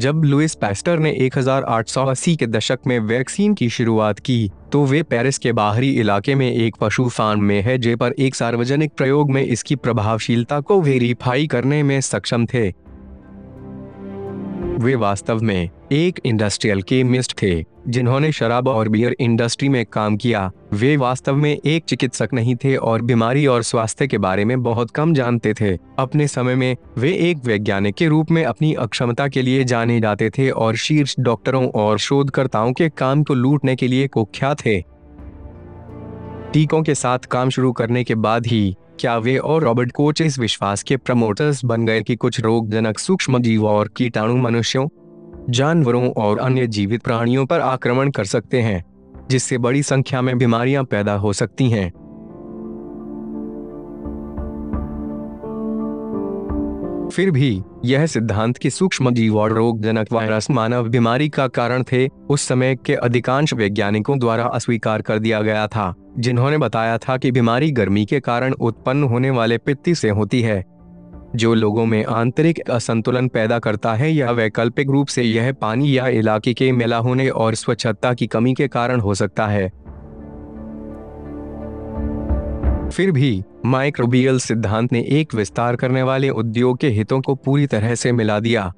जब Louis pastor ने 1880 के दशक में वैक्सीन की शुरुआत की, तो वे पेरिस के बाहरी इलाके में एक पशु फार्म में है पर एक सार्वजनिक प्रयोग में इसकी प्रभावशीलता को वेरीफाई करने में सक्षम थे। वे वास्तव में एक इंडस्ट्रियल केमिस्ट थे जिन्होंने शराब और बियर इंडस्ट्री में काम किया। वे वास्तव में एक चिकित्सक नहीं थे और बीमारी और स्वास्थ्य के बारे में बहुत कम जानते थे। अपने समय में वे एक वैज्ञानिक के रूप में अपनी अक्षमता के लिए जाने जाते थे और शीर्ष डॉक्टरों और शोधकर्ताओं के काम को लूटने के लिए कुख्यात थे। टीकों के साथ काम शुरू करने के बाद ही क्या वे और रॉबर्ट कोच इस विश्वास के प्रमोटर्स बन गए कि कुछ रोगजनक सूक्ष्मजीव और कीटाणु मनुष्यों, जानवरों और अन्य जीवित प्राणियों पर आक्रमण कर सकते हैं, जिससे बड़ी संख्या में बीमारियां पैदा हो सकती हैं। फिर भी यह सिद्धांत कि सूक्ष्मजीव और रोगजनक वायरस मानव बीमारी का कारण थे, उस समय के अधिकांश वैज्ञानिकों द्वारा अस्वीकार कर दिया गया था, जिन्होंने बताया था कि बीमारी गर्मी के कारण उत्पन्न होने वाले पित्ती से होती है, जो लोगों में आंतरिक असंतुलन पैदा करता है, या वैकल्पिक रूप से यह पानी या इलाके के मैला होने और स्वच्छता की कमी के कारण हो सकता है। फिर भी माइक्रोबियल सिद्धांत ने एक विस्तार करने वाले उद्योग के हितों को पूरी तरह से मिला दिया,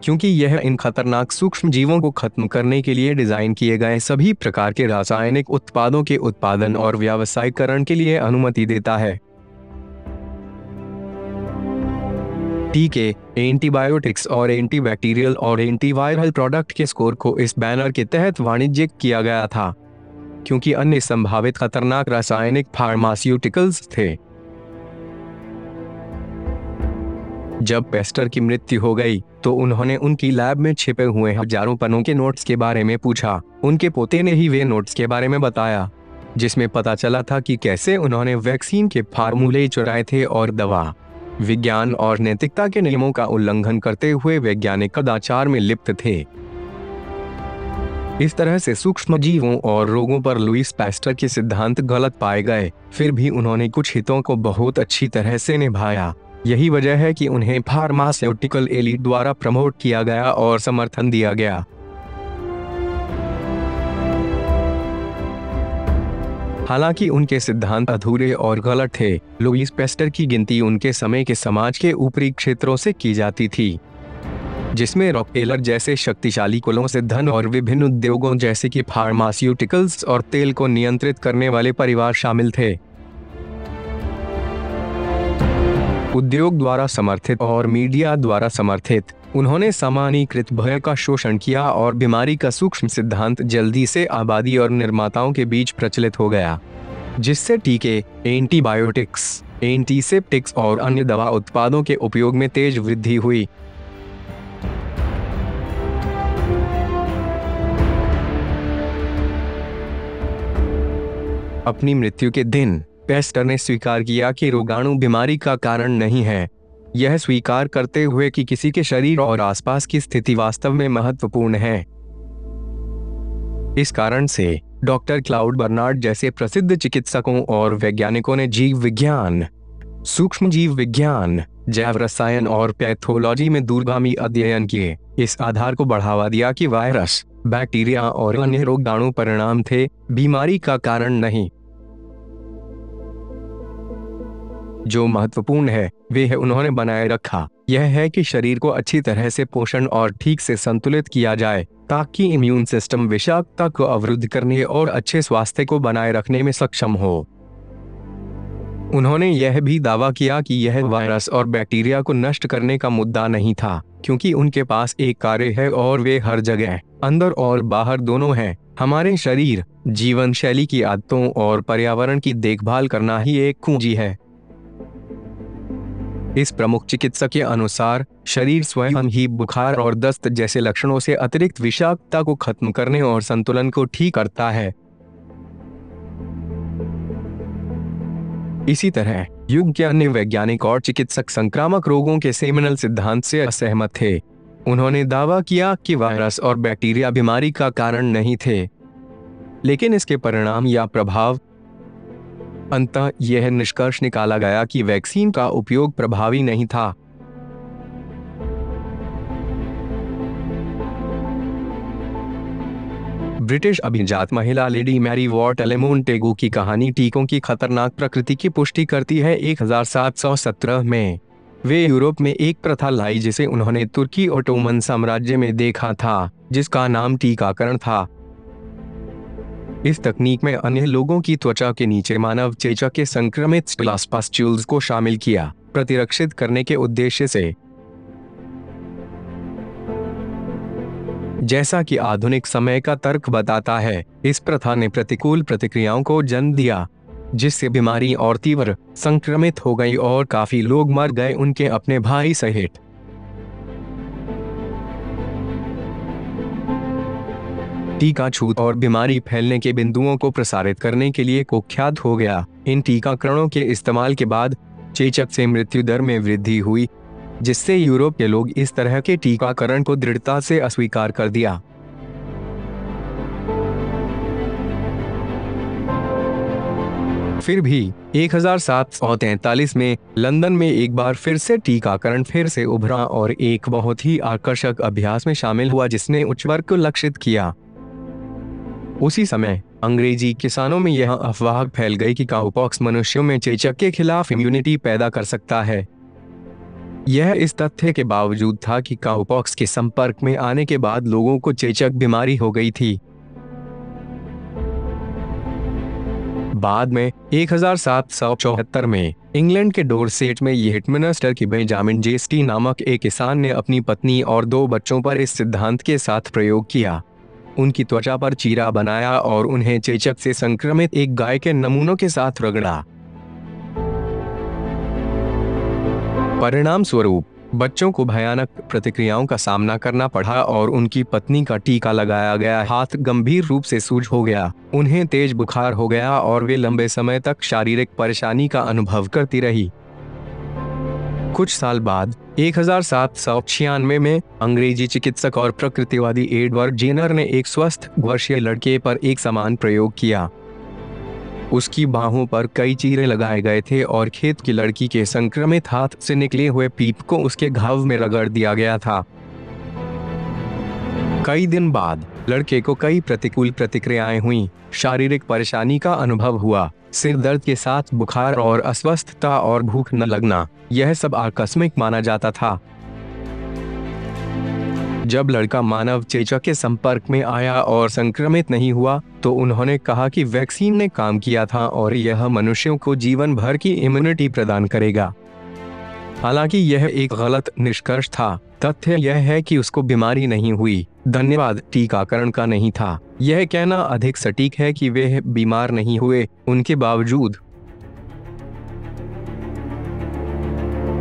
क्योंकि यह इन खतरनाक सूक्ष्मजीवों को खत्म करने के लिए डिजाइन किए गए सभी प्रकार के रासायनिक उत्पादों के उत्पादन और व्यावसायीकरण के लिए अनुमति देता है। टीके, एंटीबायोटिक्स और एंटीबैक्टीरियल और एंटीवायरल प्रोडक्ट के स्कोर को इस बैनर के तहत वाणिज्यिक किया गया था, क्योंकि अन्य संभावित खतरनाक रासायनिक फार्मास्यूटिकल्स थे। जब पेस्टर की मृत्यु हो गई, तो उन्होंने उनकी लैब में छिपे हुए हजारों पन्नों के नोट्स के बारे में पूछा। उनके पोते ने ही वे नोट्स के बारे में बताया, जिसमें पता चला था कि कैसे उन्होंने वैक्सीन के फार्मूले चुराए थे और दवा विज्ञान और नैतिकता के नियमों का उल्लंघन करते हुए वैज्ञानिक कदाचार में लिप्त थे। इस तरह से सूक्ष्मजीवों और रोगों पर लुइस पास्टर के सिद्धांत गलत पाए गए। फिर भी उन्होंने कुछ हितों को बहुत अच्छी तरह से निभाया। यही वजह है कि उन्हें फार्मास्यूटिकल एलीट द्वारा प्रमोट किया गया और समर्थन दिया गया। हालांकि उनके सिद्धांत अधूरे और गलत थे, लुइस पास्टर की गिनती उनके समय के समाज के ऊपरी क्षेत्रों से की जाती थी, जिसमें रॉकफेलर जैसे शक्तिशाली कुलों से धन और विभिन्न उद्योगों जैसे कि फार्मास्यूटिकल्स और तेल को नियंत्रित करने वाले परिवार शामिल थे। उद्योग द्वारा समर्थित और मीडिया द्वारा समर्थित, उन्होंने सामान्यीकृत भय का शोषण किया और बीमारी का सूक्ष्म सिद्धांत जल्दी से आबादी और निर्माताओं के बीच प्रचलित हो गया, जिससे टीके, एंटीबायोटिक्स, एंटीसेप्टिक्स और अन्य दवा उत्पादों के उपयोग में तेज वृद्धि हुई। अपनी मृत्यु के दिन पास्टर ने स्वीकार किया कि रोगाणु बीमारी का कारण नहीं है, यह स्वीकार करते हुए कि किसी के शरीर और आसपास की स्थिति वास्तव में महत्वपूर्ण है। इस कारण से डॉक्टर क्लाउड बर्नार्ड जैसे प्रसिद्ध चिकित्सकों और वैज्ञानिकों ने जीव विज्ञान, सूक्ष्मजीव विज्ञान, जैव रसायन और पैथोलॉजी में दूरगामी अध्ययन किए। इस आधार को बढ़ावा दिया कि वायरस, बैक्टीरिया और अन्य रोगाणु परिणाम थे, बीमारी का कारण नहीं। जो महत्वपूर्ण है वह उन्होंने बनाए रखा, यह है कि शरीर को अच्छी तरह से पोषण और ठीक से संतुलित किया जाए, ताकि इम्यून सिस्टम विषाक्तता को अवरुद्ध करने और अच्छे स्वास्थ्य को बनाए रखने में सक्षम हो। उन्होंने यह भी दावा किया कि यह वायरस और बैक्टीरिया को नष्ट करने का मुद्दा नहीं था, क्योंकि उनके पास एक कार्य है और वे हर जगह, अंदर और बाहर दोनों हैं। हमारे शरीर, जीवन शैली की आदतों और पर्यावरण की देखभाल करना ही एक कुंजी है। इस प्रमुख चिकित्सक के अनुसार शरीर स्वयं ही बुखार और दस्त जैसे लक्षणों से अतिरिक्त विषाक्तता को खत्म करने और संतुलन को ठीक करता है। इसी तरह युग के अन्य वैज्ञानिक और चिकित्सक संक्रामक रोगों के सेमिनल सिद्धांत से असहमत थे। उन्होंने दावा किया कि वायरस और बैक्टीरिया बीमारी का कारण नहीं थे, लेकिन इसके परिणाम या प्रभाव। अंततः यह निष्कर्ष निकाला गया कि वैक्सीन का उपयोग प्रभावी नहीं था। ब्रिटिश अभिजात महिला लेडी मैरी वॉट एलेमोंटेगू की कहानी टीकों की खतरनाक प्रकृति की पुष्टि करती है। 1717 में वे यूरोप में एक प्रथा लाई जिसे उन्होंने तुर्की ओटोमन साम्राज्य में देखा था, जिसका नाम टीकाकरण था। इस तकनीक में अन्य लोगों की त्वचा के नीचे मानव चेचक के संक्रमित स्टिलास पस्ट्यूल्स को शामिल किया, प्रतिरक्षित करने के उद्देश्य से। जैसा कि आधुनिक समय का तर्क बताता है, इस प्रथा ने प्रतिकूल प्रतिक्रियाओं को जन्म दिया, जिससे बीमारी और तीव्र संक्रमित हो गई और काफी लोग मर गए, उनके अपने भाई सहित। टीका छूत और बीमारी फैलने के बिंदुओं को प्रसारित करने के लिए कुख्यात हो गया। इन टीकाकरणों के इस्तेमाल के बाद चेचक से मृत्यु दर में वृद्धि हुई, जिससे यूरोप के लोग इस तरह के टीकाकरण को दृढ़ता से अस्वीकार कर दिया। फिर भी 1743 में लंदन में एक बार फिर से टीकाकरण फिर से उभरा और एक बहुत ही आकर्षक अभ्यास में शामिल हुआ जिसने उच्च वर्ग को लक्षित किया। उसी समय अंग्रेजी किसानों में यह अफवाह फैल गई कि काउपॉक्स मनुष्यों में चेचक के खिलाफ इम्यूनिटी पैदा कर सकता है। यह इस तथ्य के बावजूद था कि काउपॉक्स के संपर्क में आने के बाद लोगों को चेचक बीमारी हो गई थी। बाद में 1774 में इंग्लैंड के डोरसेट में येटमिनिस्टर की बेंजामिन जेस्टी नामक एक किसान ने अपनी पत्नी और 2 बच्चों पर इस सिद्धांत के साथ प्रयोग किया। उनकी त्वचा पर चीरा बनाया और उन्हें चेचक से संक्रमित एक गाय के नमूनों के साथ रगड़ा। परिणाम स्वरूप बच्चों को भयानक प्रतिक्रियाओं का सामना करना पड़ा और उनकी पत्नी का टीका लगाया गया हाथ गंभीर रूप से सूज हो गया, उन्हें तेज बुखार हो गया और वे लंबे समय तक शारीरिक परेशानी का अनुभव करती रही। कुछ साल बाद 1796 में अंग्रेजी चिकित्सक और प्रकृतिवादी एडवर्ड जेनर ने एक स्वस्थ वर्षीय लड़के पर एक समान प्रयोग किया। उसकी बाहों पर कई चीरे लगाए गए थे और खेत की लड़की के संक्रमित हाथ से निकले हुए पीप को उसके घाव में रगड़ दिया गया था। कई दिन बाद लड़के को कई प्रतिकूल प्रतिक्रियाएं हुईं, शारीरिक परेशानी का अनुभव हुआ, सिर दर्द के साथ बुखार और अस्वस्थता और भूख न लगना, यह सब आकस्मिक माना जाता था। जब लड़का मानव चेचक के संपर्क में आया और संक्रमित नहीं हुआ तो उन्होंने कहा कि वैक्सीन ने काम किया था और यह मनुष्यों को जीवन भर की इम्यूनिटी प्रदान करेगा। हालांकि यह एक गलत निष्कर्ष था। तथ्य यह है कि उसको बीमारी नहीं हुई, धन्यवाद टीकाकरण का नहीं था। यह कहना अधिक सटीक है कि वे बीमार नहीं हुए, उनके बावजूद।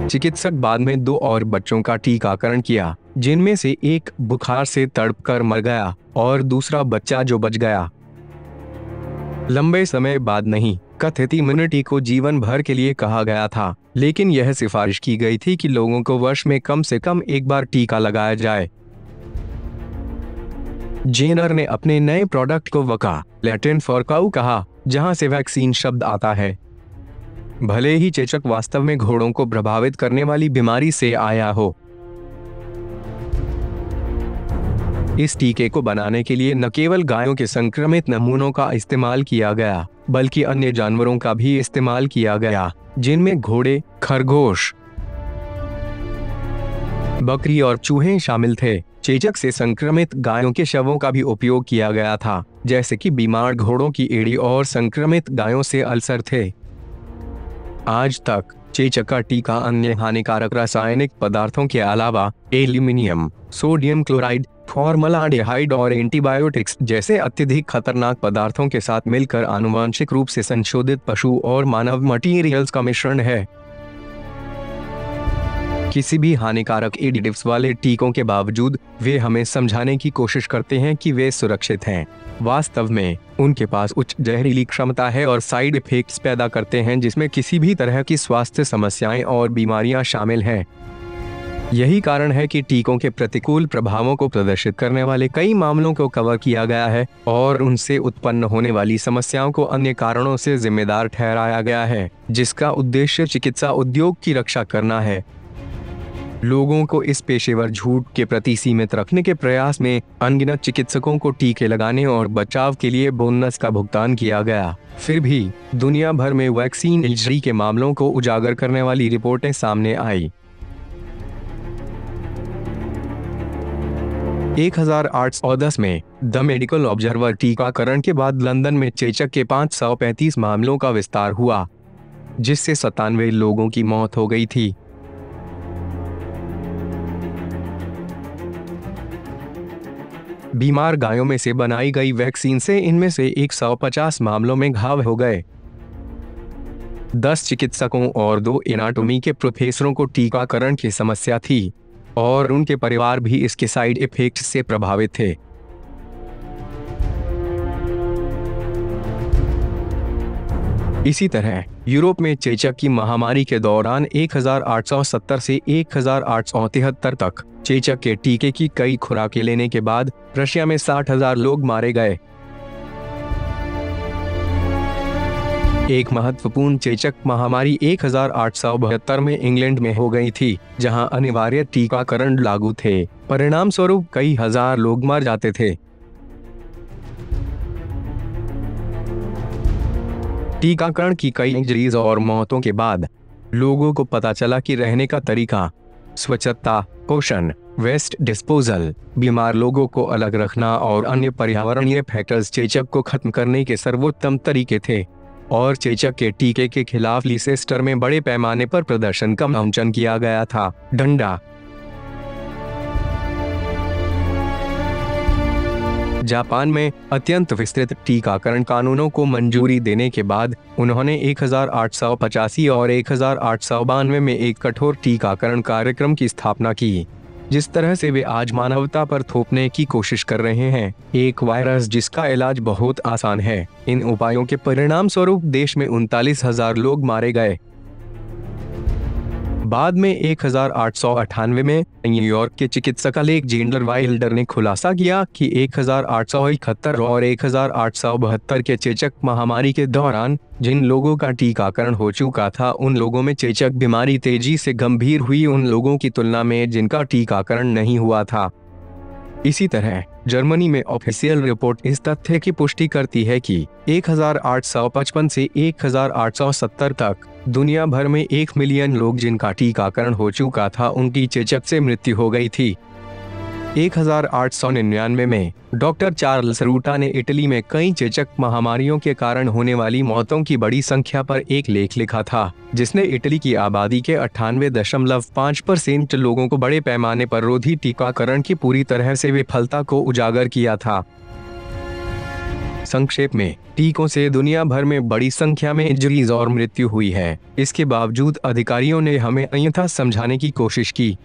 चिकित्सक बाद में 2 और बच्चों का टीकाकरण किया, जिनमें से एक बुखार से तड़पकर मर गया और दूसरा बच्चा जो बच गया। लंबे समय बाद नहीं, कथित इम्यूनिटी को जीवन भर के लिए कहा गया था, लेकिन यह सिफारिश की गई थी कि लोगों को वर्ष में कम से कम एक बार टीका लगाया जाए। जेनर ने अपने नए प्रोडक्ट को वका, लैटिन फॉर काऊ कहा, जहां से वैक्सीन शब्द आता है। भले ही चेचक वास्तव में घोड़ों को प्रभावित करने वाली बीमारी से आया हो। इस टीके को बनाने के लिए न केवल गायों के संक्रमित नमूनों का इस्तेमाल किया गया, बल्कि अन्य जानवरों का भी इस्तेमाल किया गया, जिनमें घोड़े, खरगोश, बकरी और चूहे शामिल थे। चेचक से संक्रमित गायों के शवों का भी उपयोग किया गया था, जैसे कि बीमार घोड़ों की एड़ी और संक्रमित गायों से अल्सर थे। आज तक चेचक का टीका अन्य हानिकारक रासायनिक पदार्थों के अलावा एल्यूमिनियम, सोडियम क्लोराइड, फॉर्मलाडेहाइड और एंटीबायोटिक्स जैसे अत्यधिक खतरनाक पदार्थों के साथ मिलकर आनुवंशिक रूप से संशोधित पशु और मानव मटीरियल्स का मिश्रण है। किसी भी हानिकारक एडिटिव्स वाले टीकों के बावजूद वे हमें समझाने की कोशिश करते हैं कि वे सुरक्षित हैं। वास्तव में उनके पास उच्च जहरीली क्षमता है और साइड इफेक्ट्स पैदा करते हैं, जिसमें किसी भी तरह की स्वास्थ्य समस्याएं और बीमारियां शामिल हैं। यही कारण है कि टीकों के प्रतिकूल प्रभावों को प्रदर्शित करने वाले कई मामलों को कवर किया गया है और उनसे उत्पन्न होने वाली समस्याओं को अन्य कारणों से जिम्मेदार ठहराया गया है, जिसका उद्देश्य चिकित्सा उद्योग की रक्षा करना है। लोगों को इस पेशेवर झूठ के प्रति सीमित रखने के प्रयास में अनगिनत चिकित्सकों को टीके लगाने और बचाव के लिए बोनस का भुगतान किया गया। फिर भी दुनिया भर में वैक्सीन इंजरी के मामलों को उजागर करने वाली रिपोर्टें सामने आई। 1810 में द मेडिकल ऑब्जर्वर टीकाकरण के बाद लंदन में चेचक के 535 मामलों का विस्तार हुआ, जिससे 97 लोगों की मौत हो गई थी। बीमार गायों में से बनाई गई वैक्सीन से इनमें से 150 मामलों में घाव हो गए। 10 चिकित्सकों और 2 एनाटॉमी के प्रोफेसरों को टीकाकरण की समस्या थी और उनके परिवार भी इसके साइड इफेक्ट्स से प्रभावित थे। इसी तरह यूरोप में चेचक की महामारी के दौरान 1870 से 1873 तक चेचक के टीके की कई खुराकें लेने के बाद रशिया में 60,000 लोग मारे गए। एक महत्वपूर्ण चेचक महामारी 1872 में इंग्लैंड में हो गई थी, जहां अनिवार्य टीकाकरण लागू थे। परिणाम स्वरूप कई हजार लोग मर जाते थे। टीकाकरण की कई इंजरीज और मौतों के बाद लोगों को पता चला कि रहने का तरीका, स्वच्छता, पोषण, वेस्ट डिस्पोजल, बीमार लोगों को अलग रखना और अन्य पर्यावरणीय फैक्टर्स चेचक को खत्म करने के सर्वोत्तम तरीके थे। और चेचक के टीके के खिलाफ लीसेस्टर में बड़े पैमाने पर प्रदर्शन का मंचन किया गया था। डंडा। जापान में अत्यंत विस्तृत टीकाकरण कानूनों को मंजूरी देने के बाद उन्होंने 1885 और 1892 में एक कठोर टीकाकरण कार्यक्रम की स्थापना की, जिस तरह से वे आज मानवता पर थोपने की कोशिश कर रहे हैं, एक वायरस जिसका इलाज बहुत आसान है। इन उपायों के परिणाम स्वरूप देश में 39,000 लोग मारे गए। बाद में 1898 में न्यूयॉर्क के चिकित्सक अलेक्जेंडर वाइल्डर ने खुलासा किया कि 1871 और 1872 के चेचक महामारी के दौरान जिन लोगों का टीकाकरण हो चुका था, उन लोगों में चेचक बीमारी तेजी से गंभीर हुई उन लोगों की तुलना में जिनका टीकाकरण नहीं हुआ था। इसी तरह जर्मनी में ऑफिशियल रिपोर्ट इस तथ्य की पुष्टि करती है कि 1855 से 1870 तक दुनिया भर में 1 मिलियन लोग जिनका टीकाकरण हो चुका था, उनकी चेचक से मृत्यु हो गई थी। 1899 में डॉक्टर चार्ल्स रूटा ने इटली में कई चेचक महामारियों के कारण होने वाली मौतों की बड़ी संख्या पर एक लेख लिखा था, जिसने इटली की आबादी के 98.5% लोगों को बड़े पैमाने पर रोधी टीकाकरण की पूरी तरह से विफलता को उजागर किया था। संक्षेप में, टीकों से दुनिया भर में बड़ी संख्या में इंजरीज और मृत्यु हुई है। इसके बावजूद अधिकारियों ने हमें अन्यथा समझाने की कोशिश की।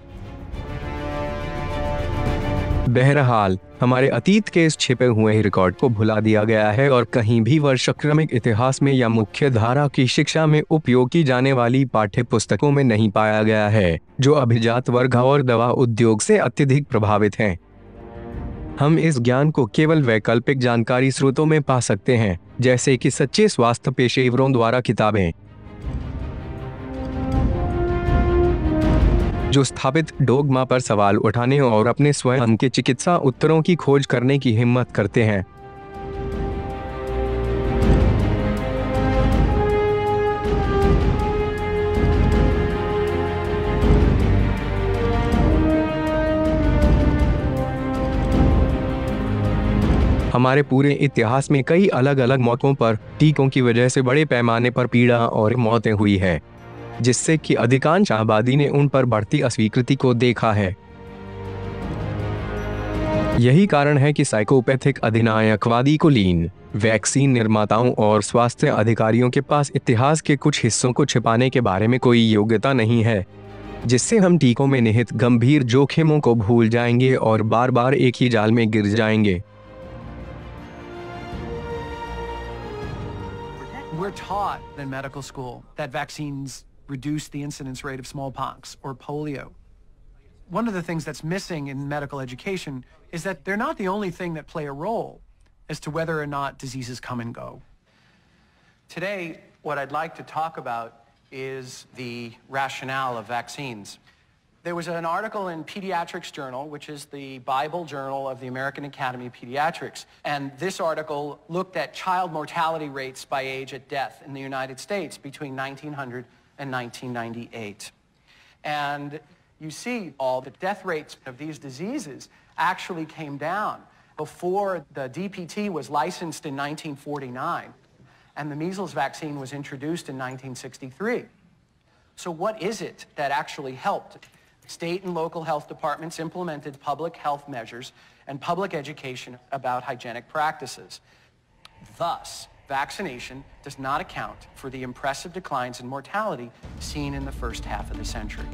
बहरहाल, हमारे अतीत के इस छिपे हुए रिकॉर्ड को भुला दिया गया है और कहीं भी वर्षक्रमिक इतिहास में या मुख्य धारा की शिक्षा में उपयोग की जाने वाली पाठ्य पुस्तकों में नहीं पाया गया है, जो अभिजात वर्ग और दवा उद्योग से अत्यधिक प्रभावित हैं। हम इस ज्ञान को केवल वैकल्पिक जानकारी स्रोतों में पा सकते हैं, जैसे कि सच्चे स्वास्थ्य पेशेवरों द्वारा किताबें, जो स्थापित डोगमा पर सवाल उठाने और अपने स्वयं के चिकित्सा उत्तरों की खोज करने की हिम्मत करते हैं। हमारे पूरे इतिहास में कई अलग अलग मौकों पर टीकों की वजह से बड़े पैमाने पर पीड़ा और मौतें हुई है, जिससे कि अधिकांश आबादी ने उन पर बढ़ती अस्वीकृति को देखा है। यही कारण है कि साइकोपैथिक अधिनायकवादी कुलीन वैक्सीन निर्माताओं और स्वास्थ्य अधिकारियों के पास इतिहास के कुछ हिस्सों को छिपाने के बारे में कोई योग्यता नहीं है, जिससे हम टीकों में निहित गंभीर जोखिमों को भूल जाएंगे और बार बार एक ही जाल में गिर जाएंगे। We're taught in medical school that vaccines reduce the incidence rate of smallpox or polio. One of the things that's missing in medical education is that they're not the only thing that play a role as to whether or not diseases come and go. Today, what I'd like to talk about is the rationale of vaccines. There was an article in Pediatrics Journal, which is the Bible journal of the American Academy of Pediatrics, and this article looked at child mortality rates by age at death in the United States between 1900 and 1998. And you see all the death rates of these diseases actually came down before the DPT was licensed in 1949 and the measles vaccine was introduced in 1963. So what is it that actually helped? State and local health departments implemented public health measures and public education about hygienic practices. Thus, vaccination does not account for the impressive declines in mortality seen in the first half of the century.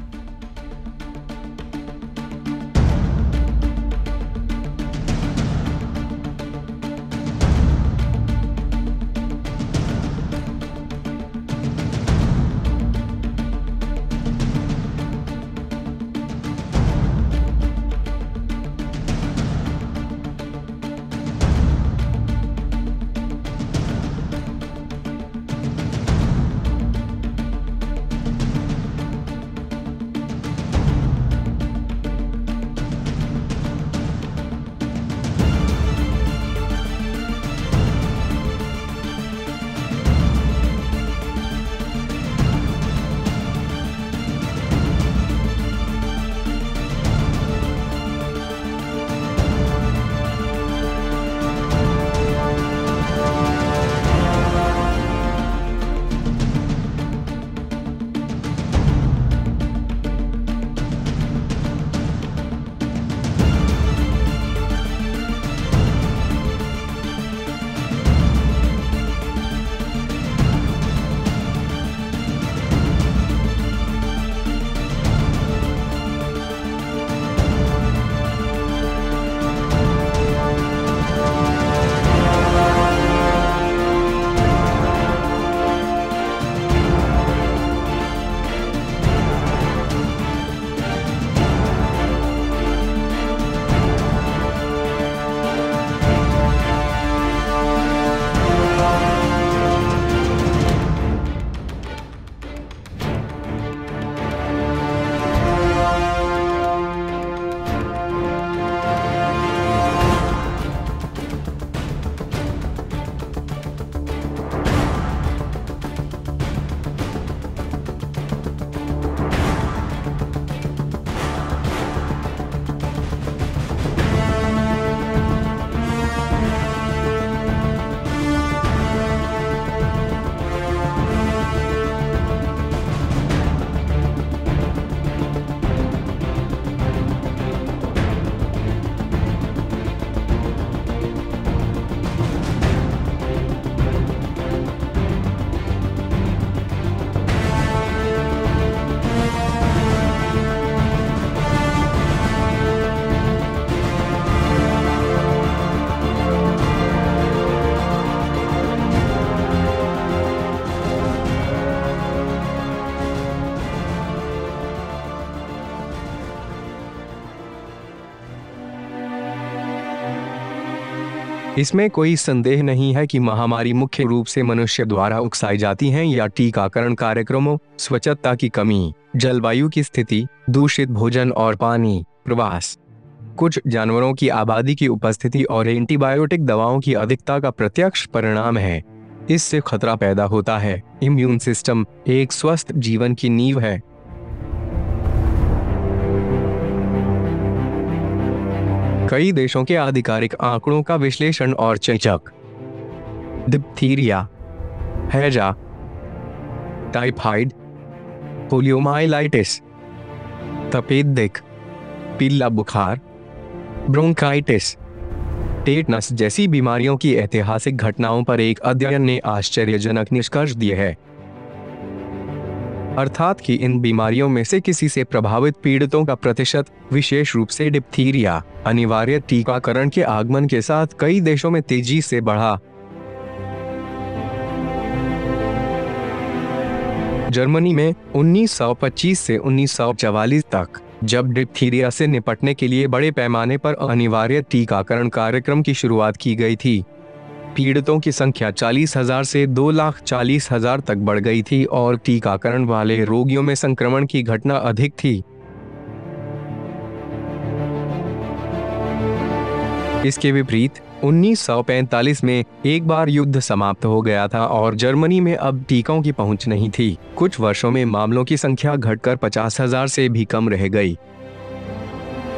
इसमें कोई संदेह नहीं है कि महामारी मुख्य रूप से मनुष्य द्वारा उकसाई जाती हैं या टीकाकरण कार्यक्रमों, स्वच्छता की कमी, जलवायु की स्थिति, दूषित भोजन और पानी, प्रवास, कुछ जानवरों की आबादी की उपस्थिति और एंटीबायोटिक दवाओं की अधिकता का प्रत्यक्ष परिणाम है। इससे खतरा पैदा होता है। इम्यून सिस्टम एक स्वस्थ जीवन की नींव है। कई देशों के आधिकारिक आंकड़ों का विश्लेषण और चेचक, डिप्थीरिया, हैजा, टाइफाइड, पोलियोमाइलाइटिस, तपेदिक, पीला बुखार, ब्रोंकाइटिस, टेटनस जैसी बीमारियों की ऐतिहासिक घटनाओं पर एक अध्ययन ने आश्चर्यजनक निष्कर्ष दिए हैं। अर्थात कि इन बीमारियों में से किसी से प्रभावित पीड़ितों का प्रतिशत, विशेष रूप से डिप्थीरिया, अनिवार्य टीकाकरण के आगमन के साथ कई देशों में तेजी से बढ़ा। जर्मनी में 1925 से 1944 तक, जब डिप्थीरिया से निपटने के लिए बड़े पैमाने पर अनिवार्य टीकाकरण कार्यक्रम की शुरुआत की गई थी, पीड़ितों की संख्या 40,000 से 2,40,000 तक बढ़ गई थी और टीकाकरण वाले रोगियों में संक्रमण की घटना अधिक थी। इसके विपरीत 1945 में एक बार युद्ध समाप्त हो गया था और जर्मनी में अब टीकों की पहुंच नहीं थी। कुछ वर्षों में मामलों की संख्या घटकर 50,000 से भी कम रह गई।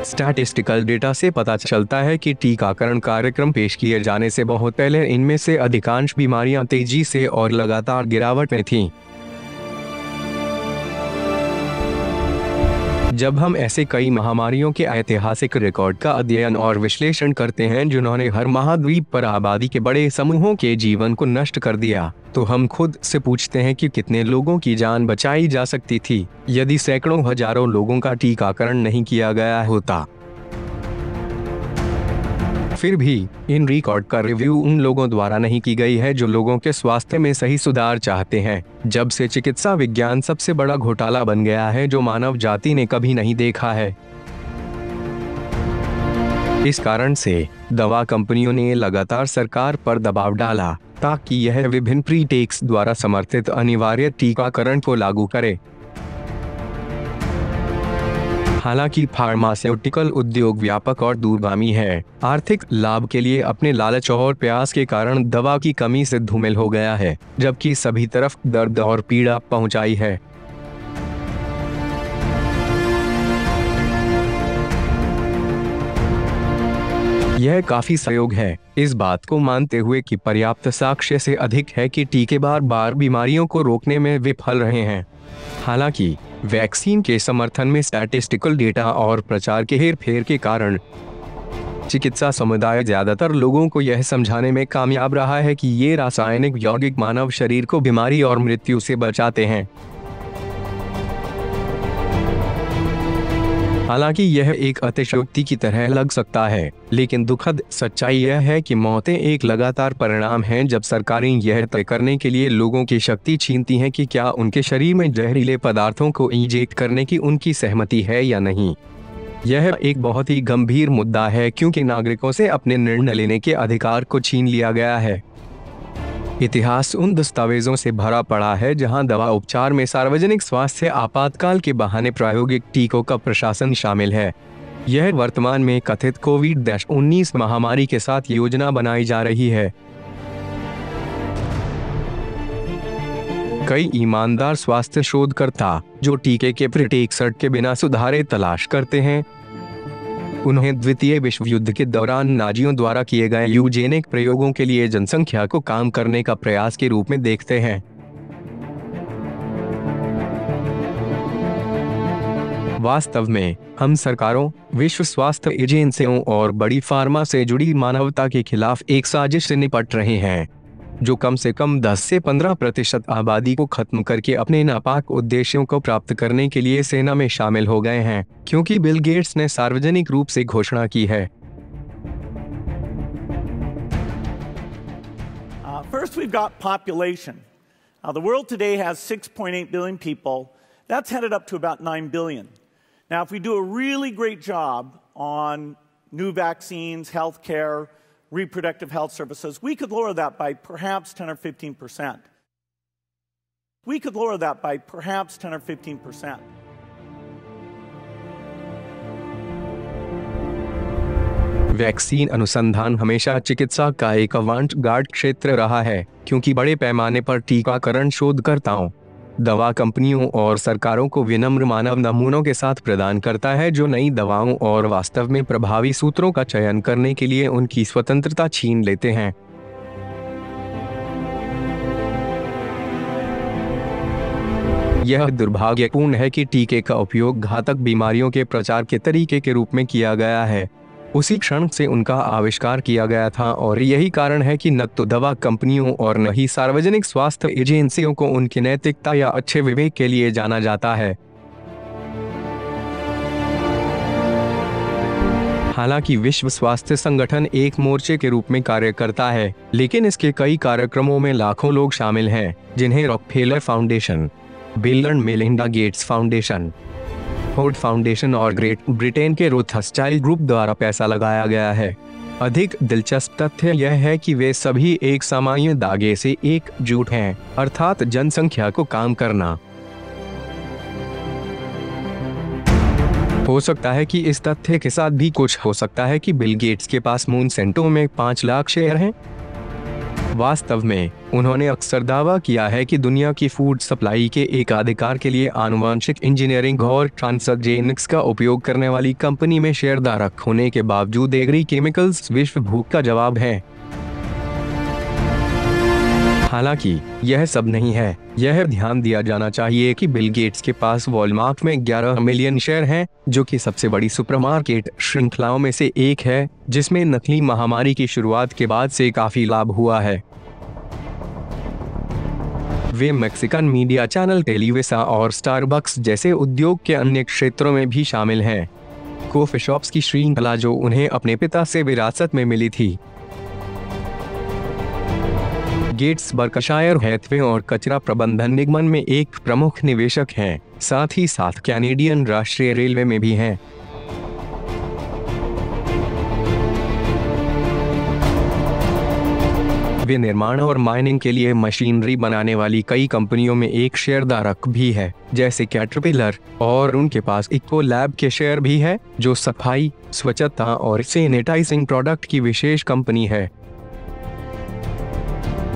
स्टैटिस्टिकल डेटा से पता चलता है कि टीकाकरण कार्यक्रम पेश किए जाने से बहुत पहले इनमें से अधिकांश बीमारियां तेजी से और लगातार गिरावट में थीं। जब हम ऐसे कई महामारियों के ऐतिहासिक रिकॉर्ड का अध्ययन और विश्लेषण करते हैं जिन्होंने हर महाद्वीप पर आबादी के बड़े समूहों के जीवन को नष्ट कर दिया, तो हम खुद से पूछते हैं कि कितने लोगों की जान बचाई जा सकती थी यदि सैकड़ों हजारों लोगों का टीकाकरण नहीं किया गया होता। फिर भी इन रिकॉर्ड का रिव्यू उन लोगों द्वारा नहीं की गई है जो लोगों के स्वास्थ्य में सही सुधार चाहते हैं। जब से चिकित्सा विज्ञान सबसे बड़ा घोटाला बन गया है जो मानव जाति ने कभी नहीं देखा है। इस कारण से दवा कंपनियों ने लगातार सरकार पर दबाव डाला ताकि यह विभिन्न प्रीटेक्स द्वारा समर्थित अनिवार्य टीकाकरण को लागू करे। हालांकि फार्मास्यूटिकल उद्योग व्यापक और दूरगामी है, आर्थिक लाभ के लिए अपने लालच और प्यास के कारण दवा की कमी से धूमिल हो गया है, जबकि सभी तरफ दर्द और पीड़ा पहुंचाई है। यह काफी सहयोग है इस बात को मानते हुए कि पर्याप्त साक्ष्य से अधिक है कि टीके बार बार बीमारियों को रोकने में विफल रहे हैं। हालांकि वैक्सीन के समर्थन में स्टैटिस्टिकल डेटा और प्रचार के हेरफेर के कारण चिकित्सा समुदाय ज्यादातर लोगों को यह समझाने में कामयाब रहा है कि ये रासायनिक यौगिक मानव शरीर को बीमारी और मृत्यु से बचाते हैं। हालांकि यह एक अतिशयोक्ति की तरह लग सकता है, लेकिन दुखद सच्चाई यह है कि मौतें एक लगातार परिणाम हैं जब सरकारें यह तय करने के लिए लोगों की शक्ति छीनती हैं कि क्या उनके शरीर में जहरीले पदार्थों को इंजेक्ट करने की उनकी सहमति है या नहीं। यह एक बहुत ही गंभीर मुद्दा है क्योंकि नागरिकों से अपने निर्णय लेने के अधिकार को छीन लिया गया है। इतिहास उन दस्तावेजों से भरा पड़ा है जहां दवा उपचार में सार्वजनिक स्वास्थ्य आपातकाल के बहाने प्रायोगिक टीकों का प्रशासन शामिल है। यह वर्तमान में कथित कोविड-19 महामारी के साथ योजना बनाई जा रही है। कई ईमानदार स्वास्थ्य शोधकर्ता जो टीके के प्रीटेक्स्ट के बिना सुधारे तलाश करते हैं, उन्हें द्वितीय विश्व युद्ध के दौरान नाजियों द्वारा किए गए यूजेनिक प्रयोगों के लिए जनसंख्या को काम करने का प्रयास के रूप में देखते हैं। वास्तव में हम सरकारों, विश्व स्वास्थ्य एजेंसियों और बड़ी फार्मा से जुड़ी मानवता के खिलाफ एक साजिश से निपट रहे हैं जो कम से कम 10 से 15% आबादी को खत्म करके अपने नापाक उद्देश्यों को प्राप्त करने के लिए सेना में शामिल हो गए हैं, क्योंकि बिल गेट्स ने सार्वजनिक रूप से घोषणा की है। First, we've got population. The world today has 6.8 billion people. That's headed up to about 9 billion. Now, if we do a really great job on new vaccines, healthcare, reproductive health services, we could lower that by perhaps 10 or 15%. We could lower that by perhaps 10 or 15%. Vaccine अनुसंधान हमेशा चिकित्सा का एक अवांट-गार्ड क्षेत्र रहा है, क्योंकि बड़े पैमाने पर टीकाकरण शोधकर्ताओं, दवा कंपनियों और सरकारों को विनम्र मानव नमूनों के साथ प्रदान करता है जो नई दवाओं और वास्तव में प्रभावी सूत्रों का चयन करने के लिए उनकी स्वतंत्रता छीन लेते हैं। यह दुर्भाग्यपूर्ण है कि टीके का उपयोग घातक बीमारियों के प्रचार के तरीके के रूप में किया गया है। उसी क्षण से उनका आविष्कार किया गया था और यही कारण है कि न तो दवा कंपनियों और न ही सार्वजनिक स्वास्थ्य एजेंसियों को उनकी नैतिकता या अच्छे विवेक के लिए जाना जाता है। हालांकि विश्व स्वास्थ्य संगठन एक मोर्चे के रूप में कार्य करता है, लेकिन इसके कई कार्यक्रमों में लाखों लोग शामिल हैं, जिन्हें Rockefeller foundation, bill and Melinda Gates foundation, Ford foundation और ग्रेट ब्रिटेन के रोथस्चाइल्ड ग्रुप द्वारा पैसा लगाया गया है। अधिक दिलचस्प तथ्य यह है कि वे सभी एक सामान्य दागे से एकजुट हैं, अर्थात जनसंख्या को काम करना। हो सकता है कि इस तथ्य के साथ भी कुछ हो सकता है कि बिल गेट्स के पास मोनसेंटो में 5 लाख शेयर हैं। वास्तव में उन्होंने अक्सर दावा किया है कि दुनिया की फूड सप्लाई के एकाधिकार के लिए आनुवंशिक इंजीनियरिंग और ट्रांसजेनिक्स का उपयोग करने वाली कंपनी में शेयरधारक होने के बावजूद एग्री केमिकल्स विश्व भूख का जवाब है। हालांकि यह सब नहीं है। यह ध्यान दिया जाना चाहिए कि बिल गेट्स के पास वॉलमार्ट में 11 मिलियन शेयर हैं, जो कि सबसे बड़ी सुपरमार्केट श्रृंखलाओं में से एक है, जिसमें नकली महामारी की शुरुआत के बाद से काफी लाभ हुआ है। वे मैक्सिकन मीडिया चैनल टेलीविसा और स्टारबक्स जैसे उद्योग के अन्य क्षेत्रों में भी शामिल हैं। कॉफी शॉप्स की श्रृंखला जो उन्हें अपने पिता से विरासत में मिली थी। गेट्स बर्कशायर हैथवे और कचरा प्रबंधन निगम में एक प्रमुख निवेशक हैं, साथ ही साथ कैनेडियन राष्ट्रीय रेलवे में भी हैं। वे निर्माण और माइनिंग के लिए मशीनरी बनाने वाली कई कंपनियों में एक शेयरधारक भी है, जैसे कैटरपिलर, और उनके पास इको लैब के शेयर भी है, जो सफाई, स्वच्छता और सैनिटाइजिंग प्रोडक्ट की विशेष कंपनी है।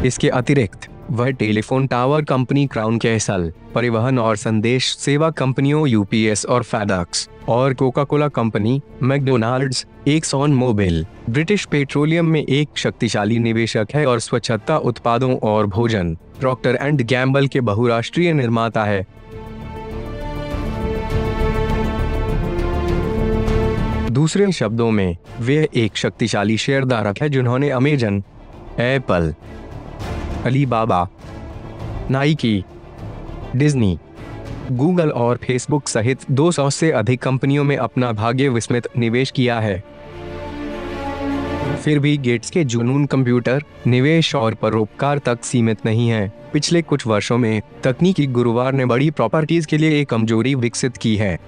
इसके अतिरिक्त वह telephone tower company Crown Castle, परिवहन और संदेश सेवा कंपनियों यूपीएस और फेडेक्स, और Coca Cola company, McDonald's, Exxon Mobil, British Petroleum में एक शक्तिशाली निवेशक है और स्वच्छता उत्पादों और भोजन, प्रॉक्टर एंड गैम्बल के बहुराष्ट्रीय निर्माता है। दूसरे शब्दों में, वे एक शक्तिशाली शेयरधारक है जिन्होंने Amazon, Apple, Alibaba, Nike, Disney, Google और फेसबुक सहित 200 से अधिक कंपनियों में अपना भाग्य विस्मित निवेश किया है। फिर भी गेट्स के जुनून कंप्यूटर, निवेश और परोपकार तक सीमित नहीं है। पिछले कुछ वर्षों में तकनीकी गुरुवार ने बड़ी प्रॉपर्टीज के लिए एक कमजोरी विकसित की है।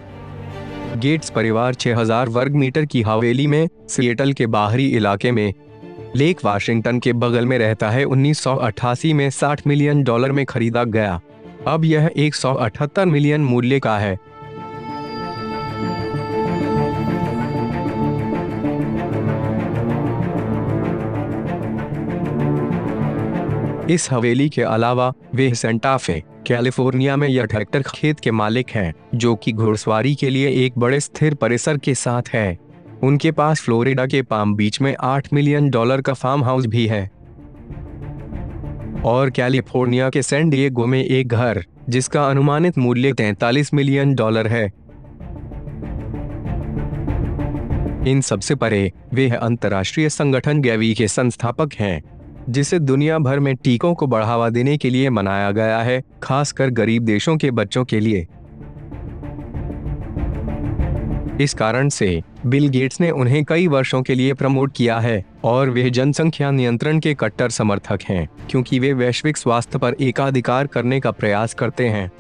गेट्स परिवार 6000 वर्ग मीटर की हवेली में सिएटल के बाहरी इलाके में लेक वाशिंगटन के बगल में रहता है। 1988 में $60 मिलियन में खरीदा गया। अब यह 178 मिलियन मूल्य का है। इस हवेली के अलावा वे सेंटा फे, कैलिफोर्निया में 60 हेक्टेयर खेत के मालिक हैं, जो कि घुड़सवारी के लिए एक बड़े स्थिर परिसर के साथ है। उनके पास फ्लोरिडा के पाम बीच में $8 मिलियन का फार्म हाउस भी है, और कैलिफोर्निया के सैन डिएगो में एक घर, जिसका अनुमानित मूल्य $43 मिलियन है। इन सबसे परे, वे अंतर्राष्ट्रीय संगठन गैवी के संस्थापक हैं, जिसे दुनिया भर में टीकों को बढ़ावा देने के लिए मनाया गया है, खासकर गरीब देशों के बच्चों के लिए। इस कारण से बिल गेट्स ने उन्हें कई वर्षों के लिए प्रमोट किया है, और वे जनसंख्या नियंत्रण के कट्टर समर्थक हैं, क्योंकि वे वैश्विक स्वास्थ्य पर एकाधिकार करने का प्रयास करते हैं।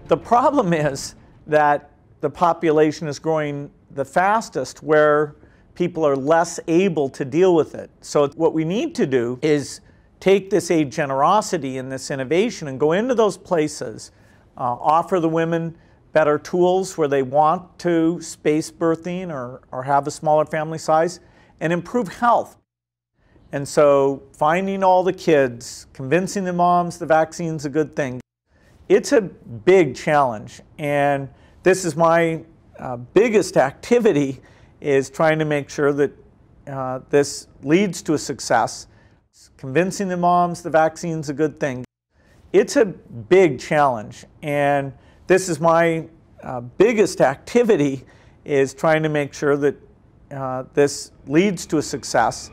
The problem is that the population is growing the fastest where people are less able to deal with it. So what we need to do is take this age generosity and this innovation and go into those places, offer the women better tools where they want to space birthing or have a smaller family size, and improve health. And so finding all the kids, convincing the moms the vaccine's a good thing, it's a big challenge. And this is my biggest activity, is trying to make sure that this leads to a success. Convincing the moms the vaccine's a good thing. It's a big challenge. And this is my biggest activity, is trying to make sure that this leads to a success.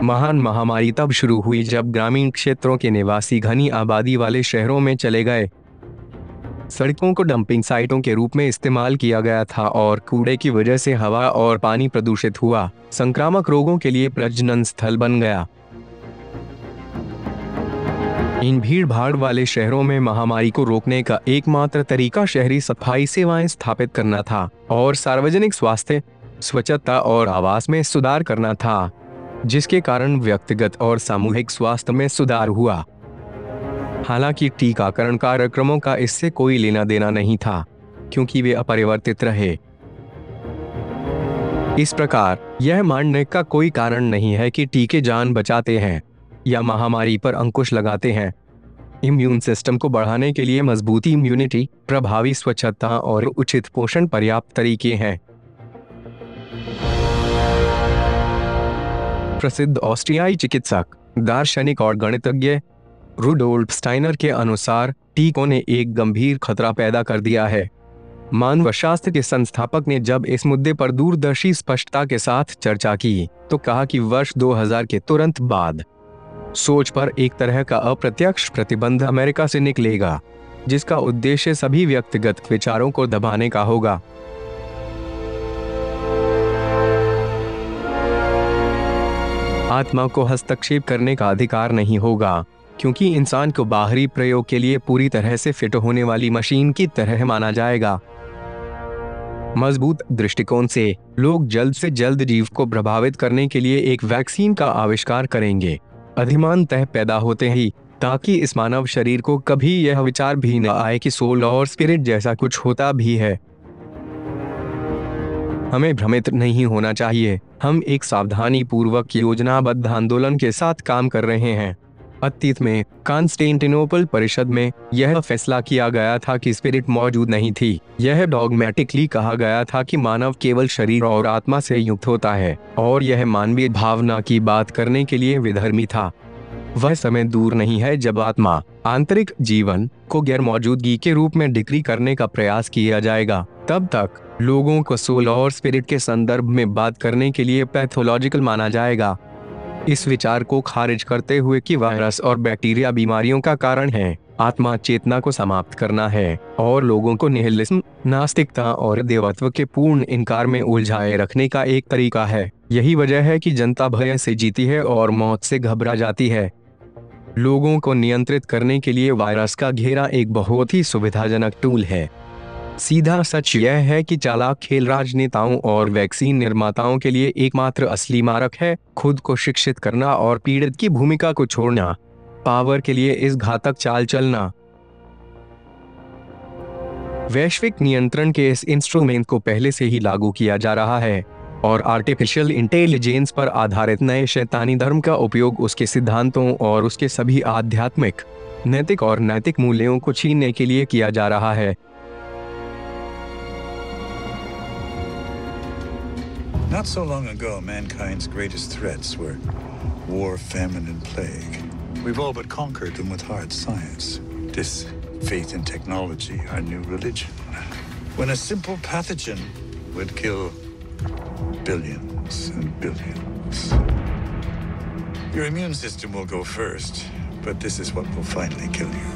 महान महामारी तब शुरू हुई जब ग्रामीण क्षेत्रों के निवासी घनी आबादी वाले शहरों में चले गए। सड़कों को डंपिंग साइटों के रूप में इस्तेमाल किया गया था और कूड़े की वजह से हवा और पानी प्रदूषित हुआ, संक्रामक रोगों के लिए प्रजनन स्थल बन गया। इन भीड़ भाड़ वाले शहरों में महामारी को रोकने का एकमात्र तरीका शहरी सफाई सेवाएं स्थापित करना था और सार्वजनिक स्वास्थ्य, स्वच्छता और आवास में सुधार करना था, जिसके कारण व्यक्तिगत और सामूहिक स्वास्थ्य में सुधार हुआ। हालांकि टीकाकरण कार्यक्रमों का इससे कोई लेना देना नहीं था, क्योंकि वे अपरिवर्तित रहे। इस प्रकार यह मानने का कोई कारण नहीं है कि टीके जान बचाते हैं या महामारी पर अंकुश लगाते हैं। इम्यून सिस्टम को बढ़ाने के लिए मजबूत इम्यूनिटी, प्रभावी स्वच्छता और उचित पोषण पर्याप्त तरीके हैं। प्रसिद्ध ऑस्ट्रियाई चिकित्सक, दार्शनिक और गणितज्ञ रुडोल्फ स्टाइनर के अनुसार टीकों ने एक गंभीर खतरा पैदा कर दिया है। मानवशास्त्र के संस्थापक ने जब इस मुद्दे पर दूरदर्शी स्पष्टता के साथ चर्चा की तो कहा कि वर्ष 2000 के तुरंत बाद सोच पर एक तरह का अप्रत्यक्ष प्रतिबंध अमेरिका से निकलेगा, जिसका उद्देश्य सभी व्यक्तिगत विचारों को दबाने का होगा। आत्मा को हस्तक्षेप करने का अधिकार नहीं होगा, क्योंकि इंसान को बाहरी प्रयोग के लिए पूरी तरह से फिट होने वाली मशीन की तरह माना जाएगा। मजबूत दृष्टिकोण से लोग जल्द से जल्द जीव को प्रभावित करने के लिए एक वैक्सीन का आविष्कार करेंगे, अधिमानतः पैदा होते ही, ताकि इस मानव शरीर को कभी यह विचार भी न आए कि सोल और स्पिरिट जैसा कुछ होता भी है। हमें भ्रमित नहीं होना चाहिए, हम एक सावधानी पूर्वक योजनाबद्ध आंदोलन के साथ काम कर रहे हैं। अतीत में कॉन्स्टेंटिनोपल परिषद में यह फैसला किया गया था कि स्पिरिट मौजूद नहीं थी। यह डॉगमेटिकली कहा गया था कि मानव केवल शरीर और आत्मा से युक्त होता है और यह मानवीय भावना की बात करने के लिए विधर्मी था। वह समय दूर नहीं है जब आत्मा, आंतरिक जीवन को गैर मौजूदगी के रूप में डिक्री करने का प्रयास किया जाएगा। तब तक लोगों को सोल और स्पिरिट के संदर्भ में बात करने के लिए पैथोलॉजिकल माना जाएगा। इस विचार को खारिज करते हुए कि वायरस और बैक्टीरिया बीमारियों का कारण है, आत्मा चेतना को समाप्त करना है और लोगों को निहिलिज्म, नास्तिकता और देवत्व के पूर्ण इनकार में उलझाए रखने का एक तरीका है। यही वजह है कि जनता भय से जीती है और मौत से घबरा जाती है। लोगों को नियंत्रित करने के लिए वायरस का घेरा एक बहुत ही सुविधाजनक टूल है। सीधा सच यह है कि चालाक खेल राजनेताओं और वैक्सीन निर्माताओं के लिए एकमात्र असली मारक है खुद को शिक्षित करना और पीड़ित की भूमिका को छोड़ना, पावर के लिए इस घातक चाल चलना। वैश्विक नियंत्रण के इस इंस्ट्रूमेंट को पहले से ही लागू किया जा रहा है और आर्टिफिशियल इंटेलिजेंस पर आधारित नए शैतानी धर्म का उपयोग उसके सिद्धांतों और उसके सभी आध्यात्मिक, नैतिक और नैतिक मूल्यों को छीनने के लिए किया जा रहा है। Not so long ago, mankind's greatest threats were war, famine, and plague. We've all but conquered them with hard science. This faith in technology, our new religion. When a simple pathogen would kill billions and billions. Your immune system will go first, but this is what will finally kill you.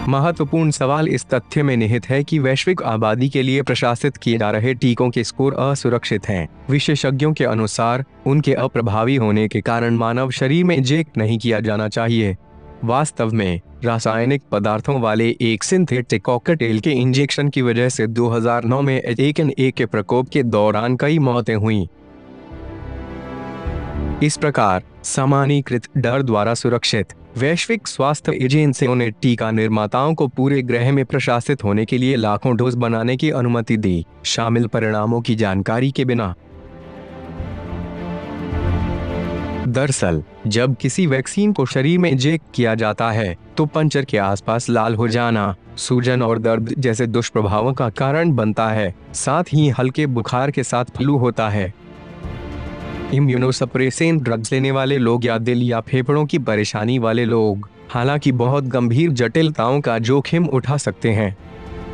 महत्वपूर्ण सवाल इस तथ्य में निहित है कि वैश्विक आबादी के लिए प्रशासित किए जा रहे टीकों के स्कोर असुरक्षित हैं। विशेषज्ञों के अनुसार उनके अप्रभावी होने के कारण मानव शरीर में इंजेक्ट नहीं किया जाना चाहिए। वास्तव में रासायनिक पदार्थों वाले एक सिंथेटिक कॉकटेल के इंजेक्शन की वजह से 2009 में H1N1 के प्रकोप के दौरान कई मौतें हुईं। इस प्रकार सामान्यीकृत डर द्वारा सुरक्षित वैश्विक स्वास्थ्य एजेंसियों ने टीका निर्माताओं को पूरे ग्रह में प्रशासित होने के लिए लाखों डोज बनाने की अनुमति दी, शामिल परिणामों की जानकारी के बिना। दरअसल जब किसी वैक्सीन को शरीर में इंजेक्ट किया जाता है तो पंजर के आसपास लाल हो जाना, सूजन और दर्द जैसे दुष्प्रभावों का कारण बनता है। साथ ही हल्के बुखार के साथ फ्लू होता है। इम्यूनोसप्रेसेंट ड्रग्स लेने वाले लोग या दिल या फेफड़ों की परेशानी वाले लोग हालांकि बहुत गंभीर जटिलताओं का जोखिम उठा सकते हैं।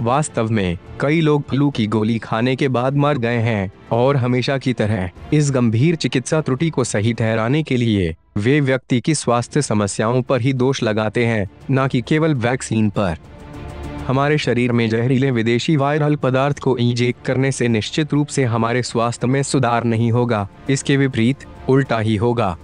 वास्तव में कई लोग फ्लू की गोली खाने के बाद मर गए हैं और हमेशा की तरह इस गंभीर चिकित्सा त्रुटि को सही ठहराने के लिए वे व्यक्ति की स्वास्थ्य समस्याओं पर ही दोष लगाते हैं, न कि केवल वैक्सीन पर। हमारे शरीर में जहरीले विदेशी वायरल पदार्थ को इंजेक्ट करने से निश्चित रूप से हमारे स्वास्थ्य में सुधार नहीं होगा, इसके विपरीत उल्टा ही होगा।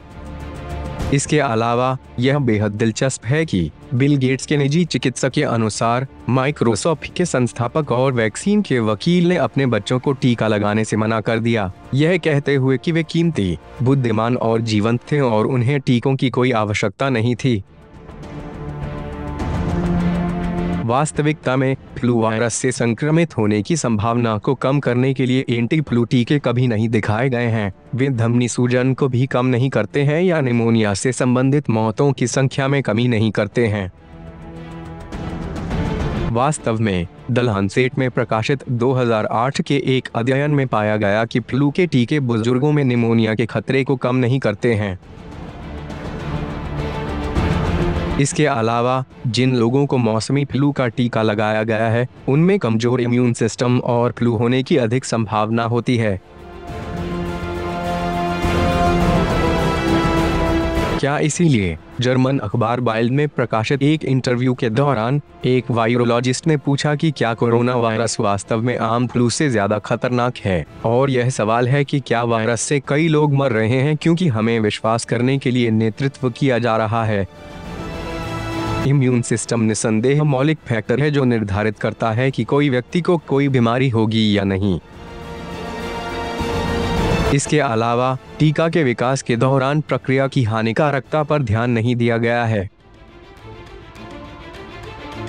इसके अलावा यह बेहद दिलचस्प है कि बिल गेट्स के निजी चिकित्सक के अनुसार माइक्रोसॉफ्ट के संस्थापक और वैक्सीन के वकील ने अपने बच्चों को टीका लगाने से मना कर दिया, यह कहते हुए कि वे कीमती, बुद्धिमान और जीवंत थे और उन्हें टीकों की कोई आवश्यकता नहीं थी। वास्तविकता में फ्लू वायरस से संक्रमित होने की संभावना को कम करने के लिए एंटी फ्लू टीके कभी नहीं दिखाए गए हैं। वे धमनी सूजन को भी कम नहीं करते हैं या निमोनिया से संबंधित मौतों की संख्या में कमी नहीं करते हैं। वास्तव में द लैंसेट में प्रकाशित 2008 के एक अध्ययन में पाया गया कि फ्लू के टीके बुजुर्गों में निमोनिया के खतरे को कम नहीं करते हैं। इसके अलावा जिन लोगों को मौसमी फ्लू का टीका लगाया गया है, उनमें कमजोर इम्यून सिस्टम और फ्लू होने की अधिक संभावना होती है। क्या इसीलिए जर्मन अखबार बाइल्ड में प्रकाशित एक इंटरव्यू के दौरान एक वायरोलॉजिस्ट ने पूछा कि क्या कोरोना वायरस वास्तव में आम फ्लू से ज्यादा खतरनाक है, और यह सवाल है कि क्या वायरस से कई लोग मर रहे हैं क्योंकि हमें विश्वास करने के लिए नेतृत्व किया जा रहा है। इम्यून सिस्टम निस्संदेह मौलिक फैक्टर है जो निर्धारित करता है कि कोई व्यक्ति को कोई बीमारी होगी या नहीं। इसके अलावा टीका के विकास के दौरान प्रक्रिया की हानिकारकता पर ध्यान नहीं दिया गया है।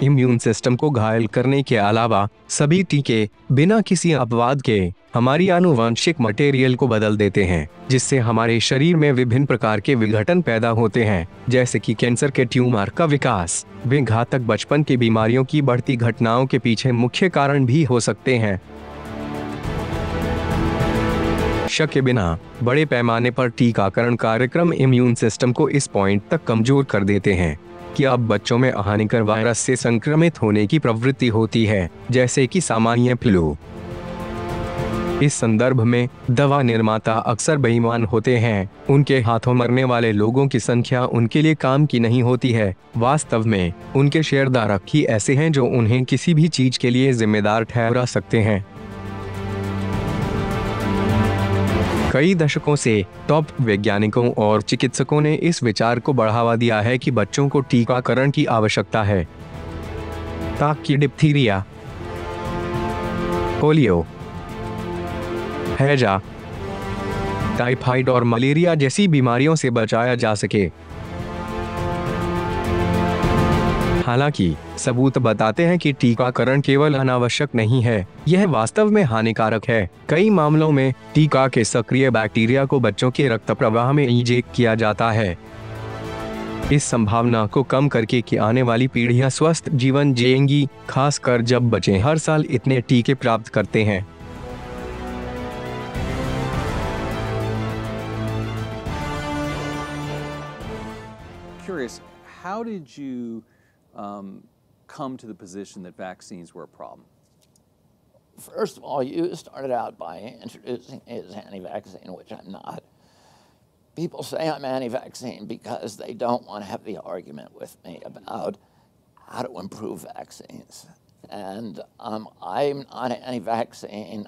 इम्यून सिस्टम को घायल करने के अलावा सभी टीके बिना किसी अपवाद के हमारी आनुवंशिक मटेरियल को बदल देते हैं, जिससे हमारे शरीर में विभिन्न प्रकार के विघटन पैदा होते हैं, जैसे कि कैंसर के ट्यूमर का विकास। वे घातक बचपन की बीमारियों की बढ़ती घटनाओं के पीछे मुख्य कारण भी हो सकते हैं। शक के बिना बड़े पैमाने पर टीकाकरण कार्यक्रम इम्यून सिस्टम को इस पॉइंट तक कमजोर कर देते हैं कि अब बच्चों में हानिकर वायरस से संक्रमित होने की प्रवृत्ति होती है, जैसे कि सामान्य फ्लू। इस संदर्भ में दवा निर्माता अक्सर बेईमान होते हैं। उनके हाथों मरने वाले लोगों की संख्या उनके लिए काम की नहीं होती है। वास्तव में उनके शेयरधारक ही ऐसे हैं जो उन्हें किसी भी चीज के लिए जिम्मेदार ठहरा सकते हैं। कई दशकों से टॉप वैज्ञानिकों और चिकित्सकों ने इस विचार को बढ़ावा दिया है कि बच्चों को टीकाकरण की आवश्यकता है ताकि डिप्थीरिया, पोलियो, हैजा, टाइफाइड और मलेरिया जैसी बीमारियों से बचाया जा सके। हालांकि सबूत बताते हैं कि टीकाकरण केवल अनावश्यक नहीं है, यह वास्तव में हानिकारक है। कई मामलों में टीका के सक्रिय बैक्टीरिया को बच्चों के रक्त प्रवाह में इंजेक्ट किया जाता है, इस संभावना को कम करके कि आने वाली पीढ़ियां स्वस्थ जीवन जिएंगी, खासकर जब बच्चे हर साल इतने टीके प्राप्त करते हैं। Curious, how did you come to the position that vaccines were a problem? First of all, you started out by introducing me as anti-vaccine, which I'm not. People say I'm anti-vaccine because they don't want to have the argument with me about how to improve vaccines. And I'm not anti-vaccine.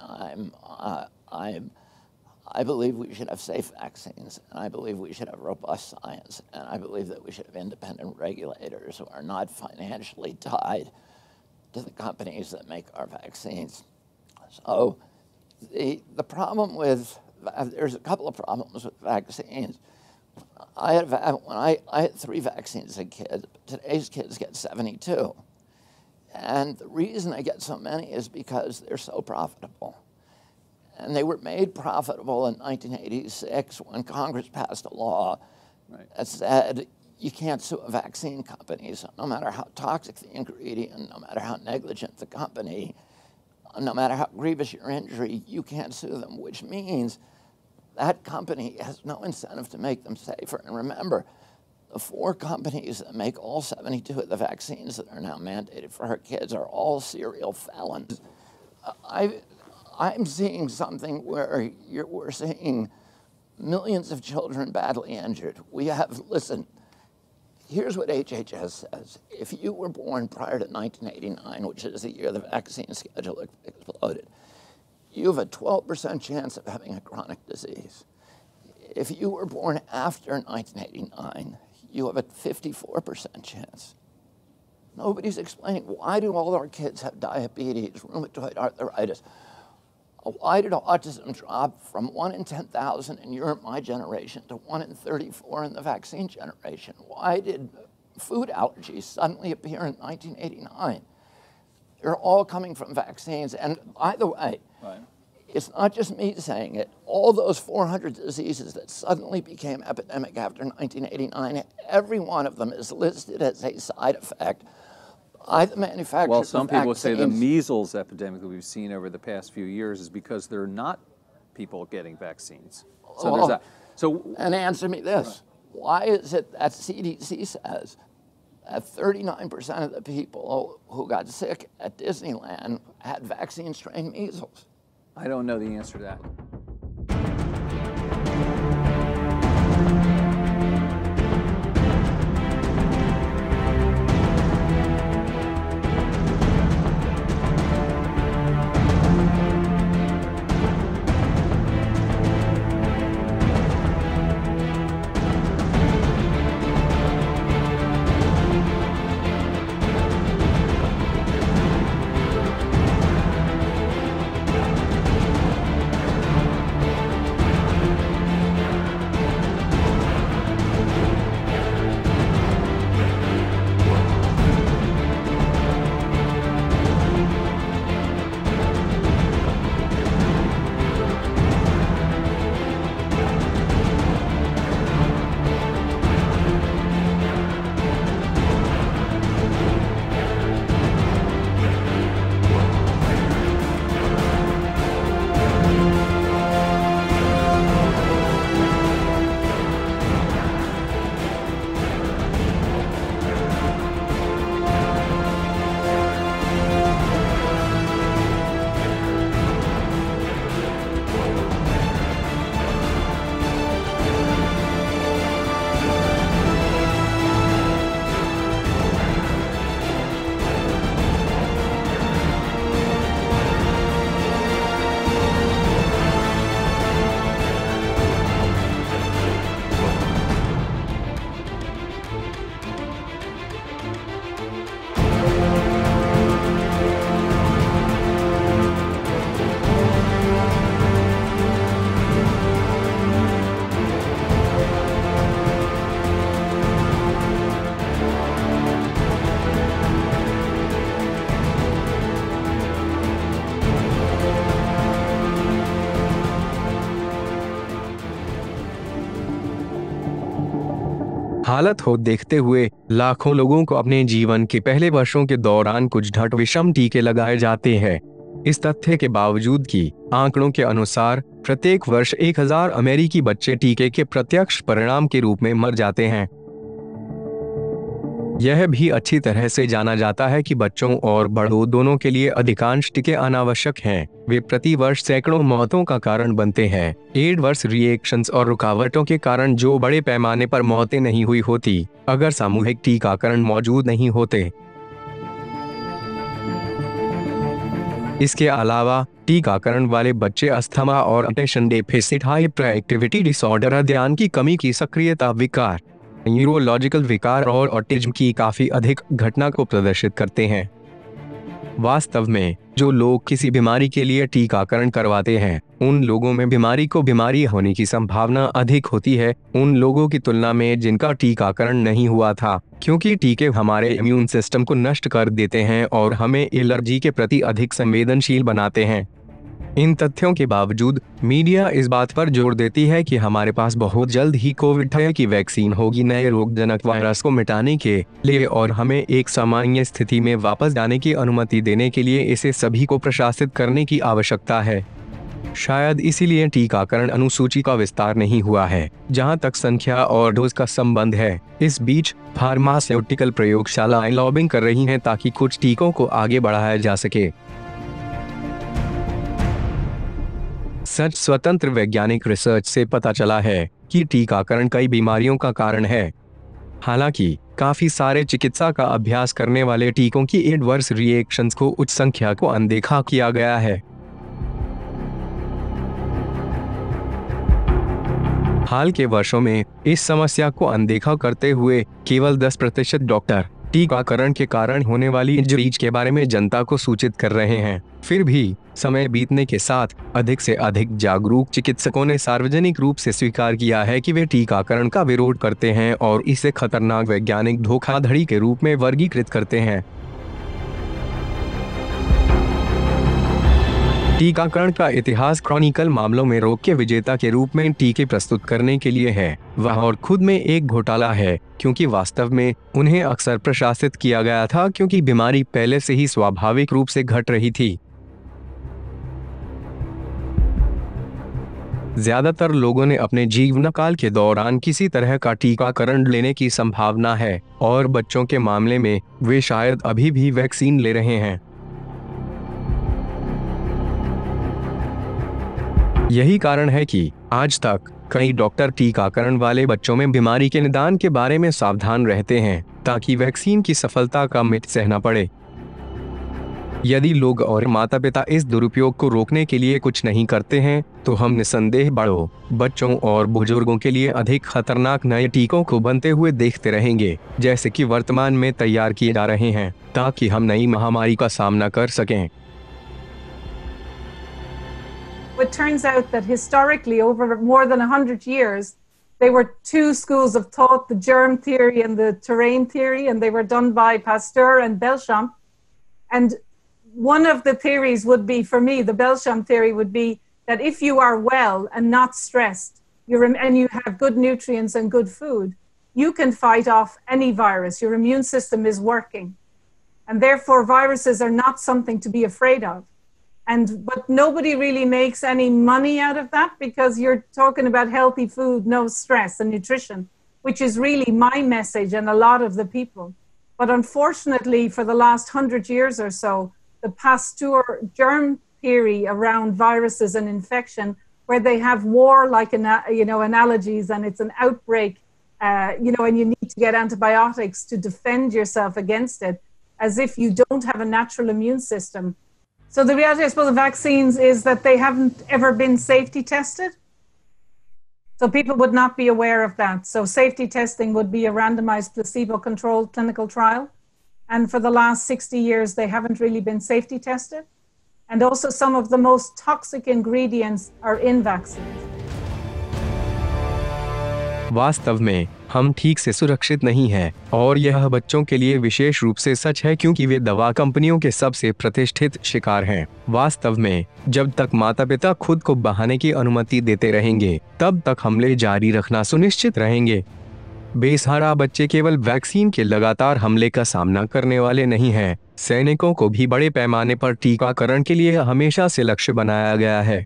I believe we should have safe vaccines, and I believe we should have robust science, and I believe that we should have independent regulators who are not financially tied to the companies that make our vaccines. So the problem with, there's a couple of problems with vaccines. I had 3 vaccines as a kid. Today's kids get 72. And the reason they get so many is because they're so profitable. And they were made profitable in 1986 when Congress passed a law that said you can't sue a vaccine company. So no matter how toxic the ingredient, no matter how negligent the company, no matter how grievous your injury, you can't sue them, which means that company has no incentive to make them safer. And remember, The 4 companies that make all 72 of the vaccines that are now mandated for our kids are all serial felons. I'm seeing something where we're seeing millions of children badly injured. Listen, here's what HHS says. If you were born prior to 1989, which is the year the vaccine schedule exploded, you have a 12% chance of having a chronic disease. If you were born after 1989, you have a 54% chance. Nobody's explaining, why do all our kids have diabetes, rheumatoid arthritis? Why did autism drop from 1 in 10,000 in my generation, to 1 in 34 in the vaccine generation? Why did food allergies suddenly appear in 1989? They're all coming from vaccines. And by the way, Right. It's not just me saying it. All those 400 diseases that suddenly became epidemic after 1989, every one of them is listed as a side effect by the manufacturers. Well, some people vaccines. say the measles epidemic that we've seen over the past few years is because there are not people getting vaccines. So there's that. And answer me this. Why is it that CDC says that 39% of the people who got sick at Disneyland had vaccine-strain measles? I don't know the answer to that. हालत हो देखते हुए लाखों लोगों को अपने जीवन के पहले वर्षों के दौरान कुछ ढट विषम टीके लगाए जाते हैं। इस तथ्य के बावजूद कि आंकड़ों के अनुसार प्रत्येक वर्ष 1000 अमेरिकी बच्चे टीके के प्रत्यक्ष परिणाम के रूप में मर जाते हैं। यह भी अच्छी तरह से जाना जाता है कि बच्चों और बड़ों दोनों के लिए अधिकांश टीके अनावश्यक हैं। वे प्रति वर्ष सैकड़ों मौतों का कारण बनते हैं। एडवर्स रिएक्शंस और रुकावटों के कारण जो बड़े पैमाने पर मौतें नहीं हुई होती अगर सामूहिक टीकाकरण मौजूद नहीं होते। इसके अलावा टीकाकरण वाले बच्चे अस्थमा और attention deficit hyper activity disorder, ध्यान की कमी की सक्रियता विकार, न्यूरोलॉजिकल विकार और ऑटिज्म की काफी अधिक घटना को प्रदर्शित करते हैं। वास्तव में जो लोग किसी बीमारी के लिए टीकाकरण करवाते हैं उन लोगों में बीमारी होने की संभावना अधिक होती है उन लोगों की तुलना में जिनका टीकाकरण नहीं हुआ था, क्योंकि टीके हमारे इम्यून सिस्टम को नष्ट कर देते हैं और हमें एलर्जी के प्रति अधिक संवेदनशील बनाते हैं। इन तथ्यों के बावजूद मीडिया इस बात पर जोर देती है कि हमारे पास बहुत जल्द ही कोविड-19 की वैक्सीन होगी नए रोगजनक वायरस को मिटाने के लिए और हमें एक सामान्य स्थिति में वापस जाने की अनुमति देने के लिए इसे सभी को प्रशासित करने की आवश्यकता है। शायद इसीलिए टीकाकरण अनुसूची का विस्तार नहीं हुआ है, जहां तक संख्या और डोज का संबंध है। इस बीच फार्मास्यूटिकल प्रयोगशालाएं लॉबिंग कर रही हैं ताकि कुछ टीकों को आगे बढ़ाया जा सके। सच स्वतंत्र वैज्ञानिक रिसर्च से पता चला है कि टीकाकरण कई बीमारियों का कारण है। हालांकि काफी सारे चिकित्सा का अभ्यास करने वाले टीकों की एडवर्स रिएक्शंस को उच्च संख्या को अनदेखा किया गया है। हाल के वर्षों में इस समस्या को अनदेखा करते हुए केवल 10% डॉक्टर टीकाकरण के कारण होने वाली इंजरीज के बारे में जनता को सूचित कर रहे हैं। फिर भी समय बीतने के साथ अधिक से अधिक जागरूक चिकित्सकों ने सार्वजनिक रूप से स्वीकार किया है कि वे टीकाकरण का विरोध करते हैं और इसे खतरनाक वैज्ञानिक धोखाधड़ी के रूप में वर्गीकृत करते हैं। टीकाकरण का इतिहास क्रॉनिकल मामलों में रोग के विजेता के रूप में टीके प्रस्तुत करने के लिए है। वह और खुद में एक घोटाला है, क्योंकि वास्तव में उन्हें अक्सर प्रशासित किया गया था क्योंकि बीमारी पहले से ही स्वाभाविक रूप से घट रही थी। ज्यादातर लोगों ने अपने जीवनकाल के दौरान किसी तरह का टीकाकरण लेने की संभावना है, और बच्चों के मामले में वे शायद अभी भी वैक्सीन ले रहे हैं। यही कारण है कि आज तक कई डॉक्टर टीकाकरण वाले बच्चों में बीमारी के निदान के बारे में सावधान रहते हैं ताकि वैक्सीन की सफलता का मिथ सहना पड़े। यदि लोग और माता पिता इस दुरुपयोग को रोकने के लिए कुछ नहीं करते हैं तो हम निसंदेह बड़ों, बच्चों और बुजुर्गों के लिए अधिक खतरनाक नए टीकों को बनते हुए देखते रहेंगे, जैसे कि वर्तमान में तैयार किए जा रहे हैं, ताकि हम नई महामारी का सामना कर सकें। It turns out that historically, over more than 100 years, there were two schools of thought, the germ theory and the terrain theory, and they were done by Pasteur and Belchamp. And one of the theories would be, for me, the Belchamp theory would be that if you are well and not stressed, and you have good nutrients and good food, you can fight off any virus. Your immune system is working. And therefore, viruses are not something to be afraid of. But nobody really makes any money out of that because you're talking about healthy food, no stress and nutrition, which is really my message and a lot of the people. But unfortunately, for the last 100 years or so, the Pasteur germ theory around viruses and infection, where they have war-like analogies, and it's an outbreak, and you need to get antibiotics to defend yourself against it, as if you don't have a natural immune system. So the reality, I suppose, of vaccines is that they haven't ever been safety tested. So people would not be aware of that. So safety testing would be a randomized placebo-controlled clinical trial. And for the last 60 years, they haven't really been safety tested. And also some of the most toxic ingredients are in vaccines. वास्तव में हम ठीक से सुरक्षित नहीं हैं, और यह बच्चों के लिए विशेष रूप से सच है क्योंकि वे दवा कंपनियों के सबसे प्रतिष्ठित शिकार हैं। वास्तव में जब तक माता पिता खुद को बहाने की अनुमति देते रहेंगे, तब तक हमले जारी रखना सुनिश्चित रहेंगे। बेसहारा बच्चे केवल वैक्सीन के लगातार हमले का सामना करने वाले नहीं हैं, सैनिकों को भी बड़े पैमाने पर टीकाकरण के लिए हमेशा से लक्ष्य बनाया गया है।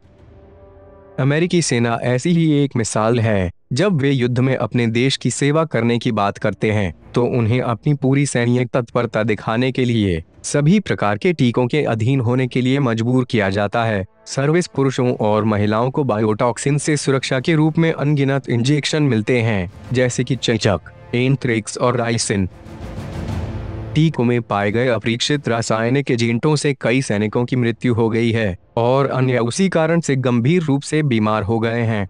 अमेरिकी सेना ऐसी ही एक मिसाल है। जब वे युद्ध में अपने देश की सेवा करने की बात करते हैं तो उन्हें अपनी पूरी सैन्य तत्परता दिखाने के लिए सभी प्रकार के टीकों के अधीन होने के लिए मजबूर किया जाता है। सर्विस पुरुषों और महिलाओं को बायोटॉक्सिन से सुरक्षा के रूप में अनगिनत इंजेक्शन मिलते हैं, जैसे कि चेचक, एंथ्रेक्स और राइसिन। टीकों में पाए गए अपरीक्षित रासायनिक एजेंटों से कई सैनिकों की मृत्यु हो गई है और अन्य उसी कारण से गंभीर रूप से बीमार हो गए हैं।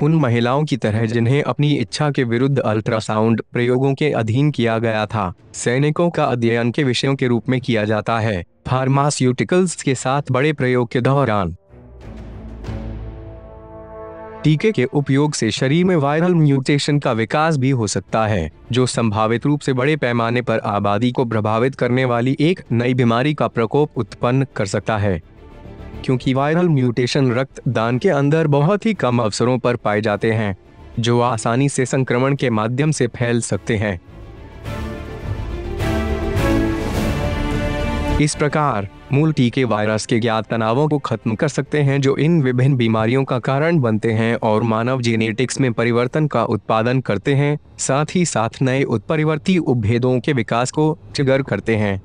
उन महिलाओं की तरह जिन्हें अपनी इच्छा के विरुद्ध अल्ट्रासाउंड प्रयोगों के अधीन किया गया था, सैनिकों का अध्ययन के विषयों के रूप में किया जाता है फार्मास्यूटिकल्स के साथ बड़े प्रयोग के दौरान। टीके के उपयोग से शरीर में वायरल म्यूटेशन का विकास भी हो सकता है, जो संभावित रूप से बड़े पैमाने पर आबादी को प्रभावित करने वाली एक नई बीमारी का प्रकोप उत्पन्न कर सकता है। क्योंकि वायरल म्यूटेशन रक्तदान के अंदर बहुत ही कम अवसरों पर पाए जाते हैं, जो आसानी से संक्रमण के माध्यम से फैल सकते हैं। इस प्रकार मूल टीके वायरस के ज्ञात तनावों को खत्म कर सकते हैं जो इन विभिन्न बीमारियों का कारण बनते हैं और मानव जेनेटिक्स में परिवर्तन का उत्पादन करते हैं, साथ ही साथ नए उत्परिवर्ती उपभेदों के विकास को ट्रिगर करते हैं।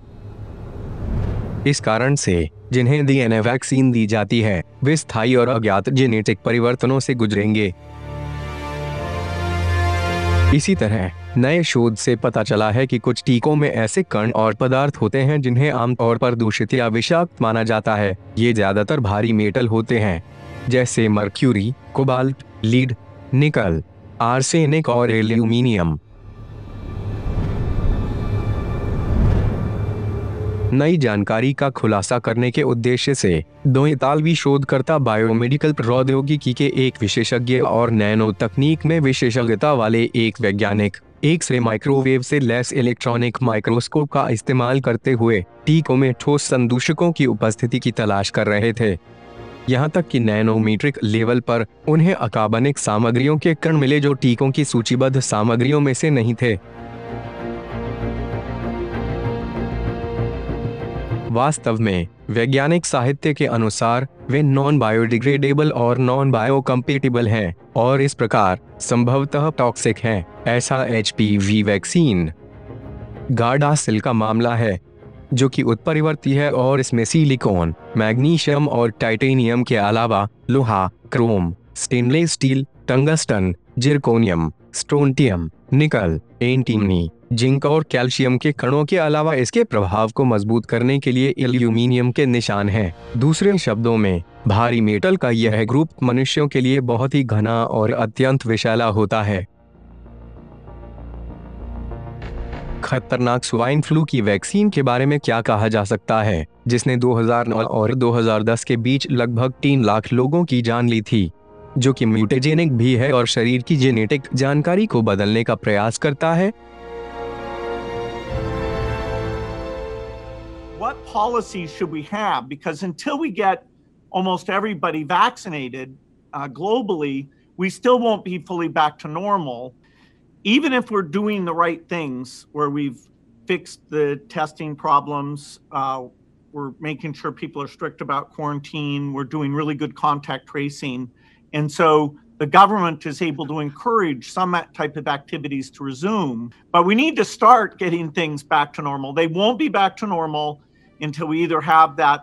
इस कारण से जिन्हें डीएनए वैक्सीन दी जाती है वे स्थायी और अज्ञात जेनेटिक परिवर्तनों से गुजरेंगे। इसी तरह नए शोध से पता चला है कि कुछ टीकों में ऐसे कण और पदार्थ होते हैं जिन्हें आमतौर पर दूषित या विषाक्त माना जाता है। ये ज्यादातर भारी मेटल होते हैं जैसे मर्क्यूरी, कोबाल्ट, लीड, निकल, आर्सेनिक और एल्यूमीनियम। नई जानकारी का खुलासा करने के उद्देश्य से 2 इतालवी शोधकर्ता बायोमेडिकल प्रौद्योगिकी के एक विशेषज्ञ और नैनो तकनीक में विशेषज्ञता वाले एक वैज्ञानिक एक्स-रे माइक्रोवेव से लैस इलेक्ट्रॉनिक माइक्रोस्कोप का इस्तेमाल करते हुए टीकों में ठोस संदूषकों की उपस्थिति की तलाश कर रहे थे। यहाँ तक कि नैनोमीट्रिक लेवल पर उन्हें अकार्बनिक सामग्रियों के कण मिले जो टीकों की सूचीबद्ध सामग्रियों में से नहीं थे। वास्तव में वैज्ञानिक साहित्य के अनुसार वे नॉन बायोडिग्रेडेबल और नॉन बायोकम्पेटिबल हैं और इस प्रकार संभवतः टॉक्सिक हैं। ऐसा एचपीवी वैक्सीन गार्डासिल का मामला है जो कि उत्परिवर्ती है और इसमें सिलिकॉन, मैग्नीशियम और टाइटेनियम के अलावा लोहा, Chrome, stainless steel, tungsten, zirconium, strontium, निकल, एंटीमनी, जिंक और कैल्शियम के कणों के अलावा इसके प्रभाव को मजबूत करने के लिए एल्यूमीनियम के निशान हैं। दूसरे शब्दों में भारी मेटल का यह ग्रुप मनुष्यों के लिए बहुत ही घना और अत्यंत विषैला होता है। खतरनाक स्वाइन फ्लू की वैक्सीन के बारे में क्या कहा जा सकता है, जिसने 2009 और 2010 के बीच लगभग 3 लाख लोगों की जान ली थी, जो कि म्यूटेजेनिक भी है और शरीर की जेनेटिक जानकारी को बदलने का प्रयास करता है। What policies should we have? Because until we get almost everybody vaccinated globally, we still won't be fully back to normal. Even if we're doing the right things, where we've fixed the testing problems, we're making sure people are strict about quarantine, we're doing really good contact tracing. And so the government is able to encourage some type of activities to resume. But we need to start getting things back to normal. They won't be back to normal until we either have that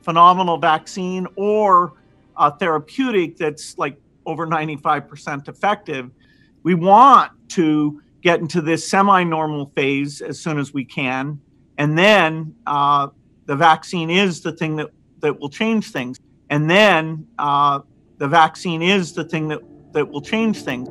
phenomenal vaccine or a therapeutic that's like over 95% effective. We want to get into this semi-normal phase as soon as we can. And then the vaccine is the thing that will change things. And then the vaccine is the thing that will change things.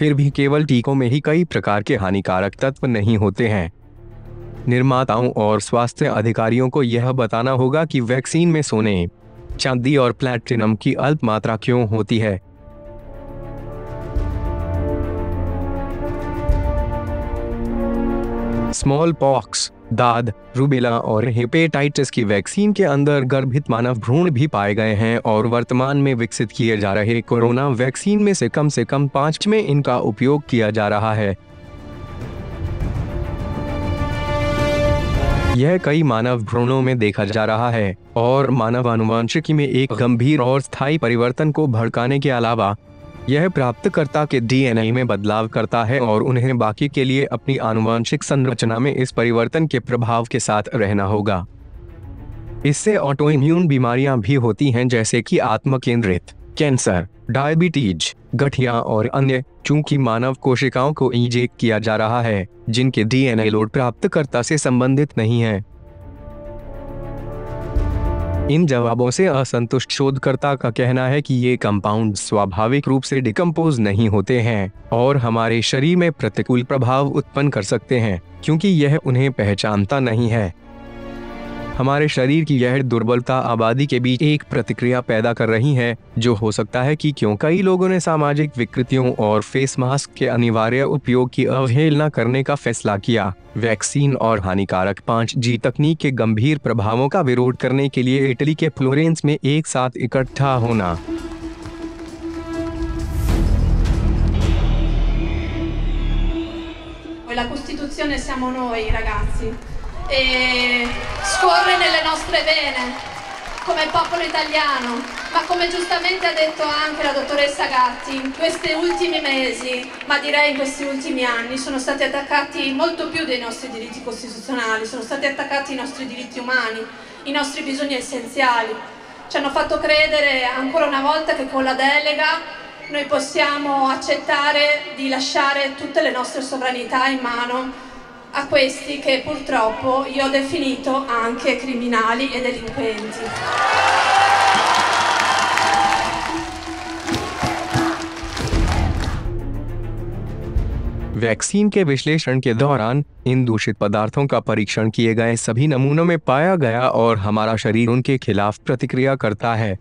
फिर भी केवल टीकों में ही कई प्रकार के हानिकारक तत्व नहीं होते हैं। निर्माताओं और स्वास्थ्य अधिकारियों को यह बताना होगा कि वैक्सीन में सोने, चांदी और प्लैटिनम की अल्प मात्रा क्यों होती है। स्मॉल पॉक्स, दाद, रूबेला और हेपेटाइटिस की वैक्सीन के अंदर गर्भित मानव भ्रूण भी पाए गए हैं और वर्तमान में विकसित किए जा रहे कोरोना वैक्सीन में से कम 5 में इनका उपयोग किया जा रहा है। यह कई मानव भ्रूणों में देखा जा रहा है और मानव आनुवंशिकी में एक गंभीर और स्थायी परिवर्तन को भड़काने के अलावा यह प्राप्तकर्ता के डीएनए में बदलाव करता है और उन्हें बाकी के लिए अपनी आनुवंशिक संरचना में इस परिवर्तन के प्रभाव के साथ रहना होगा। इससे ऑटोइम्यून बीमारियां भी होती हैं, जैसे कि आत्म केंद्रित, कैंसर, डायबिटीज, गठिया और अन्य, चूंकि मानव कोशिकाओं को इंजेक्ट किया जा रहा है जिनके डीएनए लोड प्राप्तकर्ता से संबंधित नहीं है। इन जवाबों से असंतुष्ट शोधकर्ता का कहना है कि ये कंपाउंड स्वाभाविक रूप से डिकम्पोज नहीं होते हैं और हमारे शरीर में प्रतिकूल प्रभाव उत्पन्न कर सकते हैं क्योंकि यह उन्हें पहचानता नहीं है। हमारे शरीर की यह दुर्बलता आबादी के बीच एक प्रतिक्रिया पैदा कर रही है, जो हो सकता है कि क्यों कई लोगों ने सामाजिक विकृतियों और फेस मास्क के अनिवार्य उपयोग की अवहेलना करने का फैसला किया। वैक्सीन और हानिकारक 5G तकनीक के गंभीर प्रभावों का विरोध करने के लिए इटली के फ्लोरेंस में एक साथ इकट्ठा होना। La Costituzione siamo noi ragazzi e scorre nelle nostre vene come popolo italiano, ma come giustamente ha detto anche la dottoressa Gatti, in questi ultimi mesi, ma direi in questi ultimi anni, sono stati attaccati molto più dei nostri diritti costituzionali, sono stati attaccati i nostri diritti umani, i nostri bisogni essenziali. Ci hanno fatto credere ancora una volta che con la delega noi possiamo accettare di lasciare tutte le nostre sovranità in mano a questi che purtroppo io ho definito anche criminali e delinquenti. Vaccine के विश्लेषण के दौरान इन दूषित पदार्थों का परीक्षण किए गए सभी नमूनों में पाया गया और हमारा शरीर उनके खिलाफ प्रतिक्रिया करता है।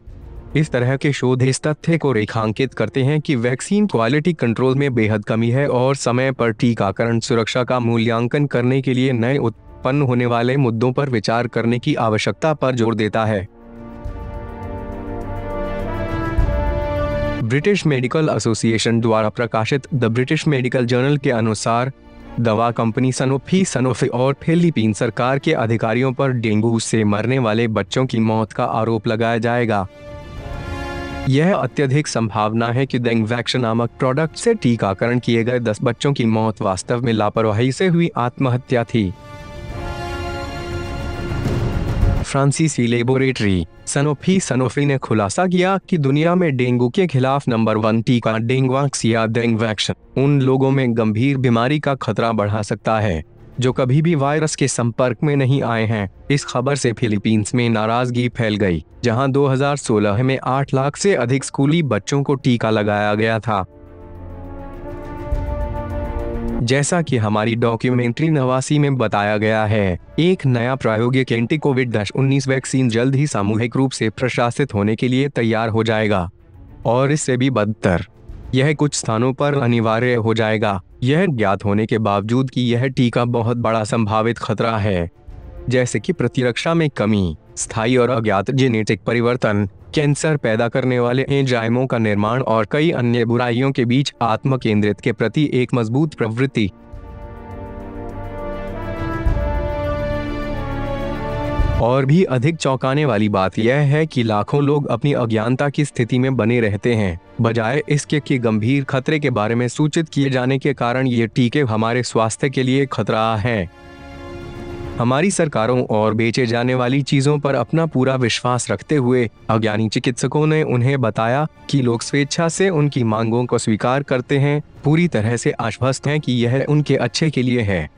इस तरह के शोध इस तथ्य को रेखांकित करते हैं कि वैक्सीन क्वालिटी कंट्रोल में बेहद कमी है और समय पर टीकाकरण सुरक्षा का मूल्यांकन करने के लिए नए उत्पन्न होने वाले मुद्दों पर विचार करने की आवश्यकता पर जोर देता है। ब्रिटिश मेडिकल एसोसिएशन द्वारा प्रकाशित द ब्रिटिश मेडिकल जर्नल के अनुसार दवा कंपनी सनोफी और फिलीपीन सरकार के अधिकारियों पर डेंगू से मरने वाले बच्चों की मौत का आरोप लगाया जाएगा। यह अत्यधिक संभावना है कि डेंगवैक्स नामक प्रोडक्ट से टीकाकरण किए गए 10 बच्चों की मौत वास्तव में लापरवाही से हुई आत्महत्या थी। फ्रांसीसी लेबोरेटरी सनोफी ने खुलासा किया कि दुनिया में डेंगू के खिलाफ नंबर 1 टीका डेंगवैक्स या डेंगवैक्स उन लोगों में गंभीर बीमारी का खतरा बढ़ा सकता है जो कभी भी वायरस के संपर्क में नहीं आए हैं। इस खबर से फिलीपींस में नाराजगी फैल गई, जहां 2016 में 8 लाख से अधिक स्कूली बच्चों को टीका लगाया गया था। जैसा कि हमारी डॉक्यूमेंट्री 89 में बताया गया है, एक नया प्रायोगिक एंटी कोविड-19 वैक्सीन जल्द ही सामूहिक रूप से प्रशासित होने के लिए तैयार हो जाएगा और इससे भी बदतर, यह कुछ स्थानों पर अनिवार्य हो जाएगा। यह ज्ञात होने के बावजूद कि यह टीका बहुत बड़ा संभावित खतरा है, जैसे कि प्रतिरक्षा में कमी, स्थायी और अज्ञात जेनेटिक परिवर्तन, कैंसर पैदा करने वाले एंजाइमों का निर्माण और कई अन्य बुराइयों के बीच आत्म केंद्रित के प्रति एक मजबूत प्रवृत्ति। और भी अधिक चौंकाने वाली बात यह है कि लाखों लोग अपनी अज्ञानता की स्थिति में बने रहते हैं, बजाय इसके कि गंभीर खतरे के बारे में सूचित किए जाने के कारण ये टीके हमारे स्वास्थ्य के लिए खतरा है। हमारी सरकारों और बेचे जाने वाली चीजों पर अपना पूरा विश्वास रखते हुए अज्ञानी चिकित्सकों ने उन्हें बताया कि लोग स्वेच्छा से उनकी मांगों को स्वीकार करते हैं, पूरी तरह से आश्वस्त हैं कि यह उनके अच्छे के लिए है।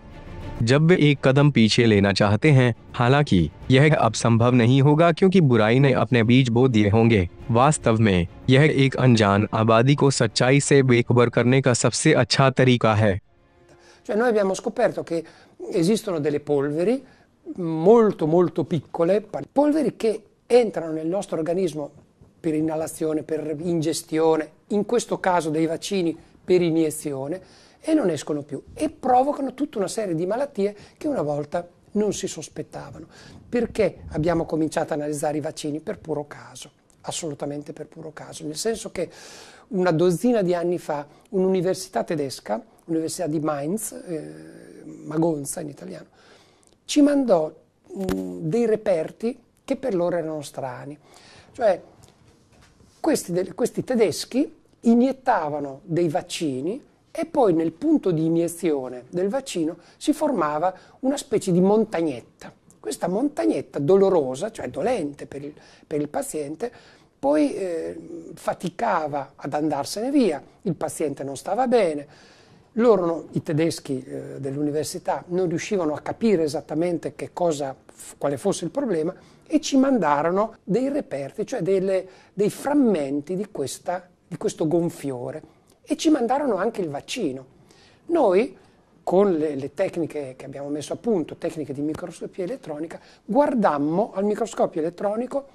जब वे एक कदम पीछे लेना चाहते हैं, हालांकि यह अब संभव नहीं होगा क्योंकि बुराई ने अपने बीज बो दिए होंगे। वास्तव में यह एक अनजान आबादी को सच्चाई से बेखबर करने का सबसे अच्छा तरीका है। Cioè noi abbiamo scoperto che esistono delle polveri molto piccole, polveri che entrano nel nostro organismo per inalazione, per ingestione, in questo caso dei vaccini per iniezione, e non escono più e provocano tutta una serie di malattie che una volta non si sospettavano. Perché abbiamo cominciato a analizzare i vaccini? Per puro caso, assolutamente per puro caso, nel senso che una dozzina di anni fa un'università tedesca, l'Università di Mainz, Magonza in italiano, ci mandò dei reperti che per loro erano strani. Cioè questi tedeschi iniettavano dei vaccini e poi nel punto di iniezione del vaccino si formava una specie di montagnetta. Questa montagnetta dolorosa, cioè dolente per il paziente, poi faticava ad andarsene via, il paziente non stava bene. Loro, i tedeschi dell'università, non riuscivano a capire esattamente quale fosse il problema e ci mandarono dei reperti, cioè dei frammenti di questo gonfiore, e ci mandarono anche il vaccino. Noi, con le tecniche che abbiamo messo a punto, tecniche di microscopia elettronica, guardammo al microscopio elettronico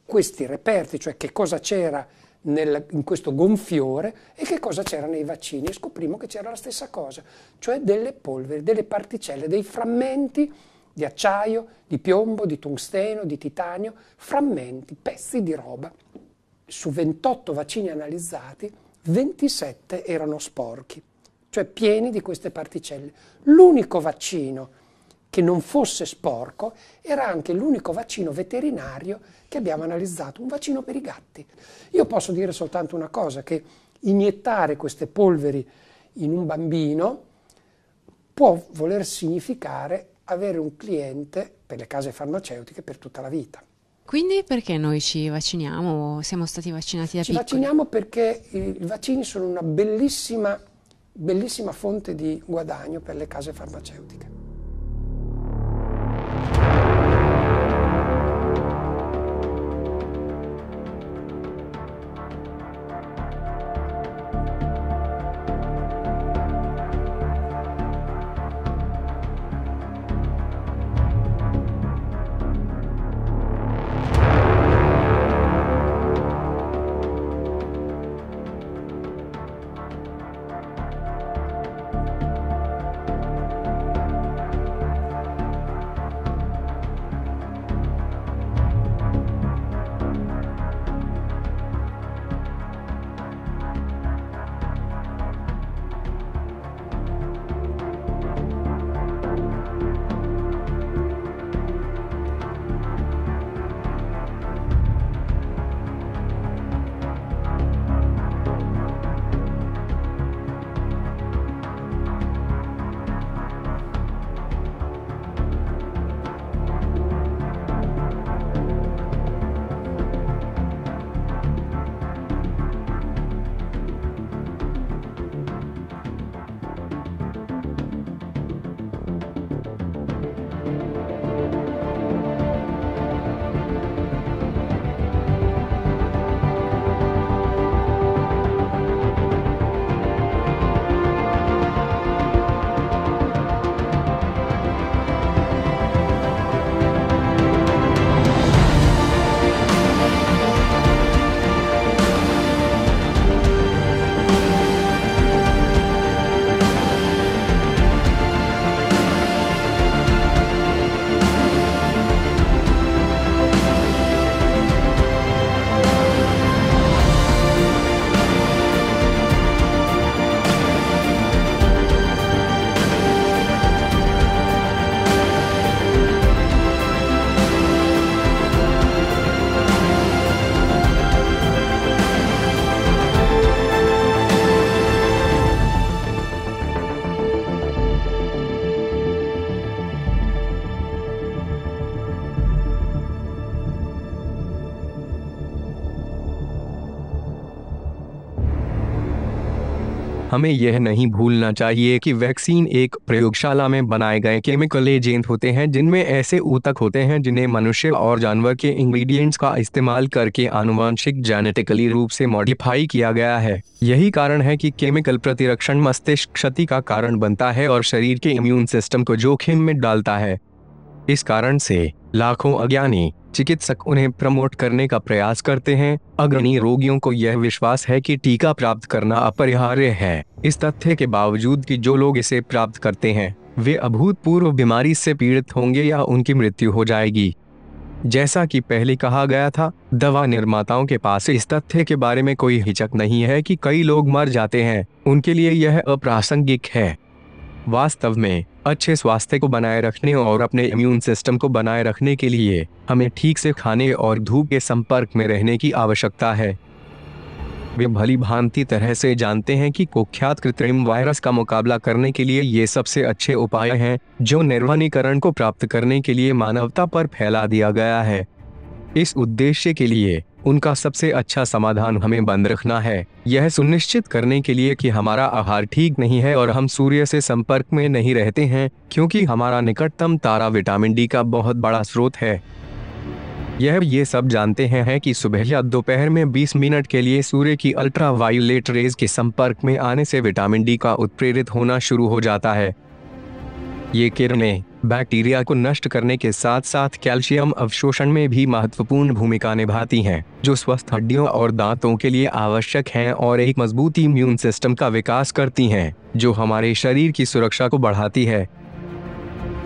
questi reperti, cioè che cosa c'era in questo gonfiore e che cosa c'era nei vaccini, e scoprimmo che c'era la stessa cosa, cioè delle polveri, delle particelle, dei frammenti di acciaio, di piombo, di tungsteno, di titanio, frammenti, pezzi di roba. Su 28 vaccini analizzati, 27 erano sporchi, cioè pieni di queste particelle. L'unico vaccino che non fosse sporco era anche l'unico vaccino veterinario che abbiamo analizzato, un vaccino per i gatti. Io posso dire soltanto una cosa, che iniettare queste polveri in un bambino può voler significare avere un cliente per le case farmaceutiche per tutta la vita. Quindi perché noi ci vacciniamo? Siamo stati vaccinati da piccoli? Ci vacciniamo perché i vaccini sono una bellissima fonte di guadagno per le case farmaceutiche. हमें यह नहीं भूलना चाहिए कि vaccine एक प्रयोगशाला में बनाए गए केमिकल एजेंट होते हैं जिनमें ऐसे ऊतक होते हैं जिन्हें मनुष्य और जानवर के इंग्रेडिएंट्स का इस्तेमाल करके आनुवंशिक जेनेटिकली रूप से मॉडिफाई किया गया है। यही कारण है कि केमिकल प्रतिरक्षण मस्तिष्क क्षति का कारण बनता है और शरीर के इम्यून सिस्टम को जोखिम में डालता है। इस कारण से लाखों अज्ञानी चिकित्सक उन्हें प्रमोट करने का प्रयास करते हैं। अग्रणी रोगियों को यह विश्वास है कि टीका प्राप्त करना अपरिहार्य है, इस तथ्य के बावजूद कि जो लोग इसे प्राप्त करते हैं वे अभूतपूर्व बीमारी से पीड़ित होंगे या उनकी मृत्यु हो जाएगी। जैसा कि पहले कहा गया था, दवा निर्माताओं के पास इस तथ्य के बारे में कोई हिचक नहीं है कि कई लोग मर जाते हैं। उनके लिए यह अप्रासंगिक है। वास्तव में अच्छे स्वास्थ्य को बनाए रखने और अपने इम्यून सिस्टम को बनाए रखने के लिए हमें ठीक से खाने और धूप के संपर्क में रहने की आवश्यकता है। वे भली भांति तरह से जानते हैं कि कुख्यात कृत्रिम वायरस का मुकाबला करने के लिए ये सबसे अच्छे उपाय हैं जो निर्वनीकरण को प्राप्त करने के लिए मानवता पर फैला दिया गया है। इस उद्देश्य के लिए उनका सबसे अच्छा समाधान हमें बंद रखना है, यह सुनिश्चित करने के लिए कि हमारा आहार ठीक नहीं है और हम सूर्य से संपर्क में नहीं रहते हैं, क्योंकि हमारा निकटतम तारा विटामिन डी का बहुत बड़ा स्रोत है। ये सब जानते हैं कि सुबह या दोपहर में 20 मिनट के लिए सूर्य की अल्ट्रावायलेट रेज के संपर्क में आने से विटामिन डी का उत्प्रेरित होना शुरू हो जाता है। ये किरणें बैक्टीरिया को नष्ट करने के साथ साथ कैल्शियम अवशोषण में भी महत्वपूर्ण भूमिका निभाती हैं, जो स्वस्थ हड्डियों और दांतों के लिए आवश्यक हैं और एक मजबूत इम्यून सिस्टम का विकास करती हैं, जो हमारे शरीर की सुरक्षा को बढ़ाती है।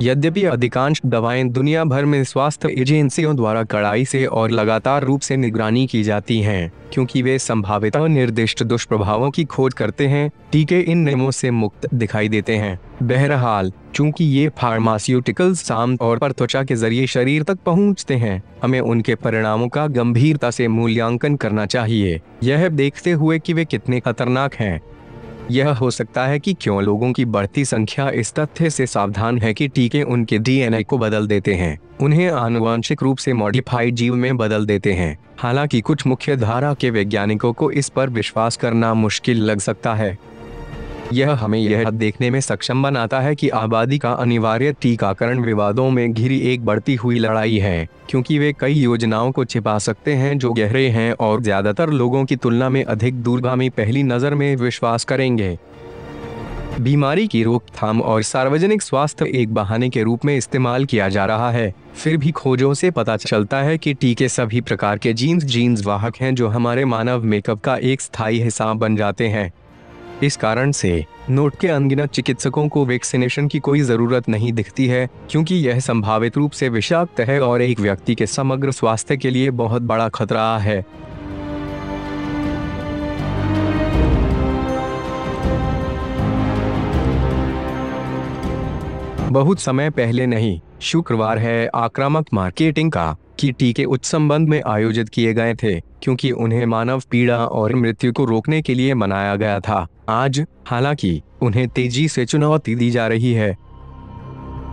यद्यपि अधिकांश दवाएं दुनिया भर में स्वास्थ्य एजेंसियों द्वारा कड़ाई से और लगातार रूप से निगरानी की जाती हैं, क्योंकि वे संभावित निर्दिष्ट दुष्प्रभावों की खोज करते हैं, टीके इन नियमों से मुक्त दिखाई देते हैं। बहरहाल, चूंकि ये फार्मास्यूटिकल्स आमतौर पर त्वचा के जरिए शरीर तक पहुंचते हैं, हमें उनके परिणामों का गंभीरता से मूल्यांकन करना चाहिए, यह देखते हुए कि वे कितने खतरनाक हैं। यह हो सकता है कि क्यों लोगों की बढ़ती संख्या इस तथ्य से सावधान है कि टीके उनके डीएनए को बदल देते हैं, उन्हें आनुवंशिक रूप से मॉडिफाइड जीव में बदल देते हैं। हालांकि कुछ मुख्य धारा के वैज्ञानिकों को इस पर विश्वास करना मुश्किल लग सकता है। यह हमें यह देखने में सक्षम बनाता है कि आबादी का अनिवार्य टीकाकरण विवादों में घिरी एक बढ़ती हुई लड़ाई है, क्योंकि वे कई योजनाओं को छिपा सकते हैं जो गहरे हैं और ज्यादातर लोगों की तुलना में अधिक दूरगामी पहली नज़र में विश्वास करेंगे। बीमारी की रोकथाम और सार्वजनिक स्वास्थ्य एक बहाने के रूप में इस्तेमाल किया जा रहा है। फिर भी खोजों से पता चलता है कि टीके सभी प्रकार के जीन्स वाहक हैं जो हमारे मानव मेकअप का एक स्थायी हिस्सा बन जाते हैं। इस कारण से नोट के अनगिनत चिकित्सकों को वैक्सीनेशन की कोई जरूरत नहीं दिखती है, क्योंकि यह संभावित रूप से विषाक्त है और एक व्यक्ति के समग्र स्वास्थ्य के लिए बहुत बड़ा खतरा है। बहुत समय पहले नहीं, शुक्रवार है आक्रामक मार्केटिंग का कि टीके उच्च संबंध में आयोजित किए गए थे, क्योंकि उन्हें मानव पीड़ा और मृत्यु को रोकने के लिए बनाया गया था। आज, हालांकि, उन्हें तेजी से चुनौती दी जा रही है।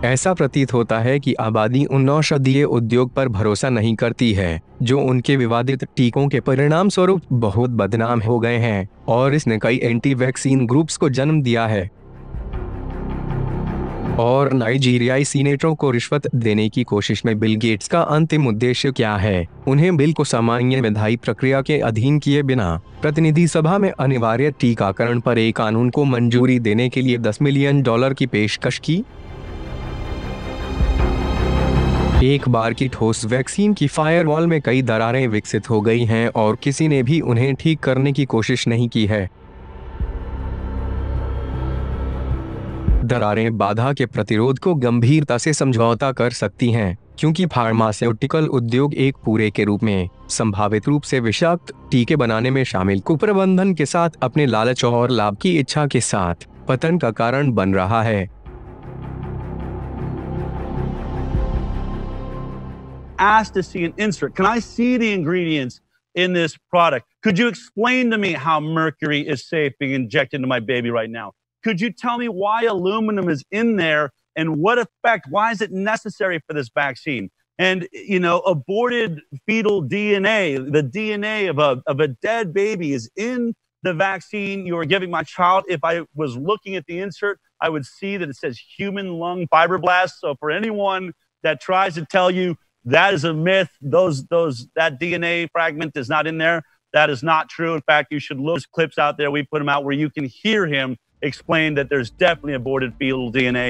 ऐसा प्रतीत होता है कि आबादी उन औषधीय उद्योग पर भरोसा नहीं करती है, जो उनके विवादित टीकों के परिणाम स्वरूप बहुत बदनाम हो गए हैं, और इसने कई एंटी वैक्सीन ग्रुप्स को जन्म दिया है। और नाइजीरियाई सीनेटरों को रिश्वत देने की कोशिश में बिल गेट्स का अंतिम उद्देश्य क्या है? उन्हें बिल को सामान्य विधायी प्रक्रिया के अधीन किए बिना प्रतिनिधि सभा में अनिवार्य टीकाकरण पर एक कानून को मंजूरी देने के लिए $10 मिलियन की पेशकश की। एक बार की ठोस वैक्सीन की फायरवॉल में कई दरारें विकसित हो गई हैं और किसी ने भी उन्हें ठीक करने की कोशिश नहीं की है। दरारें बाधा के प्रतिरोध को गंभीरता से समझौता कर सकती हैं, क्योंकि फार्मास्यूटिकल उद्योग एक पूरे के रूप में संभावित रूप से विषाक्त टीके बनाने में शामिल कुप्रबंधन के साथ अपने लालच और लाभ की इच्छा के साथ पतन का कारण बन रहा है। Asked to see an insert. Can I see the ingredients in this product? Could you explain to me how mercury is safe being injected into my baby right now? Could you tell me why aluminum is in there and what effect, why is it necessary for this vaccine? And, you know, aborted fetal DNA, the DNA of a dead baby is in the vaccine you are giving my child. If I was looking at the insert, I would see that it says human lung fibroblasts. So for anyone that tries to tell you that is a myth, that DNA fragment is not in there, that is not true. In fact, you should look at clips out there. We put them out where you can hear him explain that there's definitely aborted fetal DNA.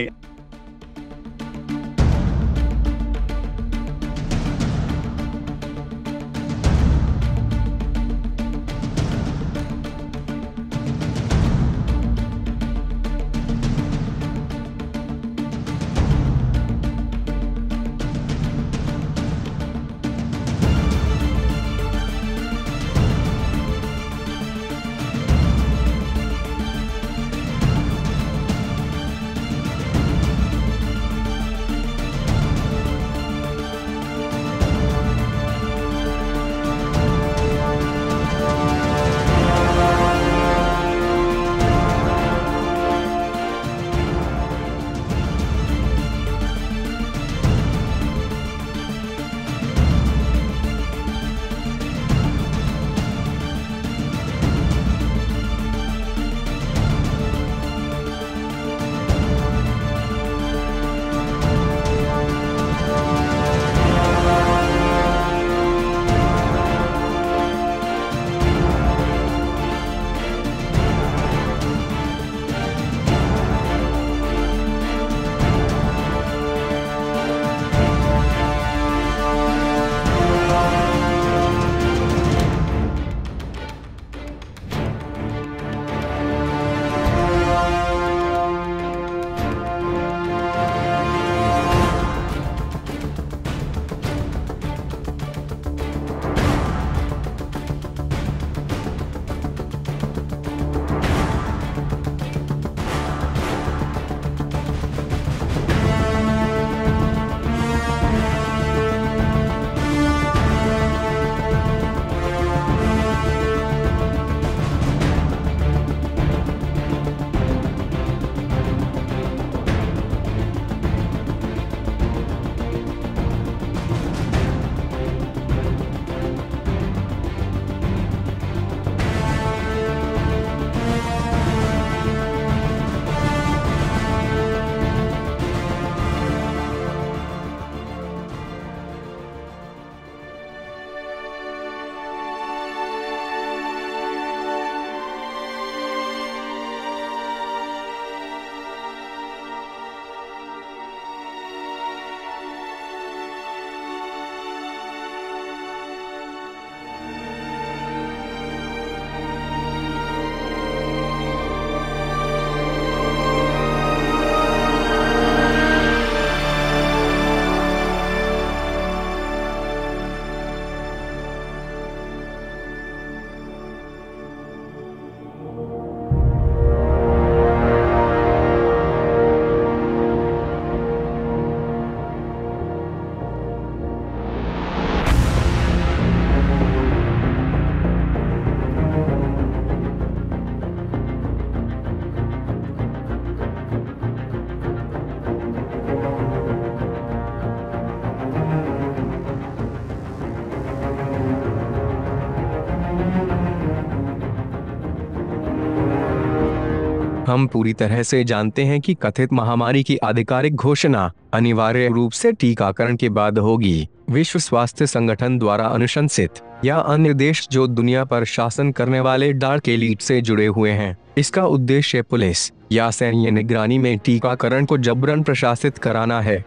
हम पूरी तरह से जानते हैं कि कथित महामारी की आधिकारिक घोषणा अनिवार्य रूप से टीकाकरण के बाद होगी। विश्व स्वास्थ्य संगठन द्वारा अनुशंसित या अन्य देश जो दुनिया पर शासन करने वाले डार्क एलीट से जुड़े हुए हैं, इसका उद्देश्य पुलिस या सैन्य निगरानी में टीकाकरण को जबरन प्रशासित कराना है।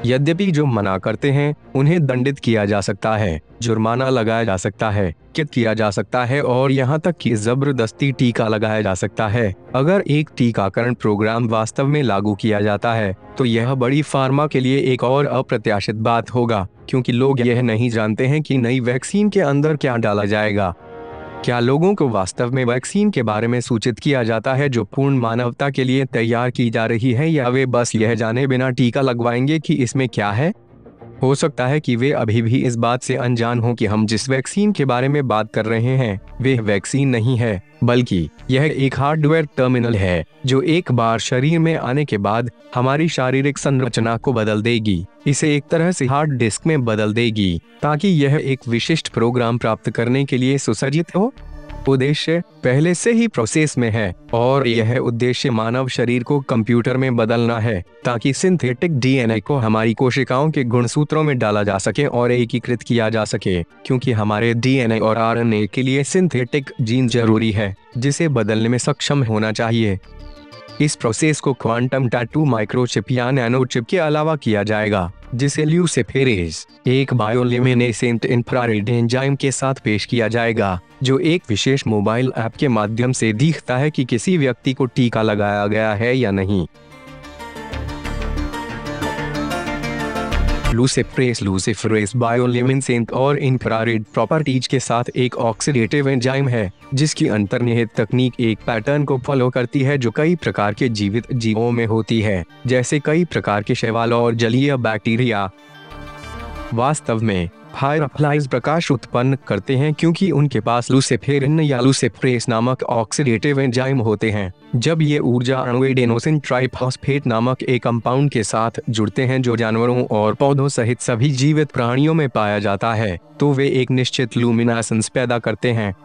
यद्यपि जो मना करते हैं उन्हें दंडित किया जा सकता है, जुर्माना लगाया जा सकता है, कैद किया जा सकता है और यहाँ तक कि जबरदस्ती टीका लगाया जा सकता है। अगर एक टीकाकरण प्रोग्राम वास्तव में लागू किया जाता है तो यह बड़ी फार्मा के लिए एक और अप्रत्याशित बात होगा, क्योंकि लोग यह नहीं जानते हैं कि नई वैक्सीन के अंदर क्या डाला जाएगा। क्या लोगों को वास्तव में वैक्सीन के बारे में सूचित किया जाता है जो पूर्ण मानवता के लिए तैयार की जा रही है, या वे बस यह जाने बिना टीका लगवाएंगे कि इसमें क्या है? हो सकता है कि वे अभी भी इस बात से अनजान हों कि हम जिस वैक्सीन के बारे में बात कर रहे हैं वे वैक्सीन नहीं है, बल्कि यह एक हार्डवेयर टर्मिनल है जो एक बार शरीर में आने के बाद हमारी शारीरिक संरचना को बदल देगी, इसे एक तरह से हार्ड डिस्क में बदल देगी ताकि यह एक विशिष्ट प्रोग्राम प्राप्त करने के लिए सुसज्जित हो। उद्देश्य पहले से ही प्रोसेस में है और यह उद्देश्य मानव शरीर को कंप्यूटर में बदलना है ताकि सिंथेटिक डीएनए को हमारी कोशिकाओं के गुणसूत्रों में डाला जा सके और एकीकृत किया जा सके, क्योंकि हमारे डीएनए और आरएनए के लिए सिंथेटिक जीन जरूरी है जिसे बदलने में सक्षम होना चाहिए। इस प्रोसेस को क्वांटम टैटू माइक्रोचिप या नैनोचिप के अलावा किया जाएगा, जिसे ल्यूसिफेरेज एक बायोल्यूमिनेसेंट इंफ्रारेड एंजाइम के साथ पेश किया जाएगा, जो एक विशेष मोबाइल ऐप के माध्यम से दिखता है कि किसी व्यक्ति को टीका लगाया गया है या नहीं। लूसिफरेज बायोल्यूमिनेसेंट और इंफ्रारेड प्रॉपर्टीज के साथ एक ऑक्सीडेटिव एंजाइम है जिसकी अंतर्निहित तकनीक एक पैटर्न को फॉलो करती है जो कई प्रकार के जीवित जीवों में होती है, जैसे कई प्रकार के शैवाल और जलीय बैक्टीरिया। वास्तव में फायरफ्लाइज प्रकाश उत्पन्न करते हैं क्योंकि उनके पास लूसिफेरिन या लूसिफरेज नामक ऑक्सीडेटिव एंजाइम होते हैं। जब ये ऊर्जा अणु एडेनोसिन ट्राइफॉस्फेट नामक एक कंपाउंड के साथ जुड़ते हैं जो जानवरों और पौधों सहित सभी जीवित प्राणियों में पाया जाता है, तो वे एक निश्चित लुमिनेसेंस पैदा करते हैं।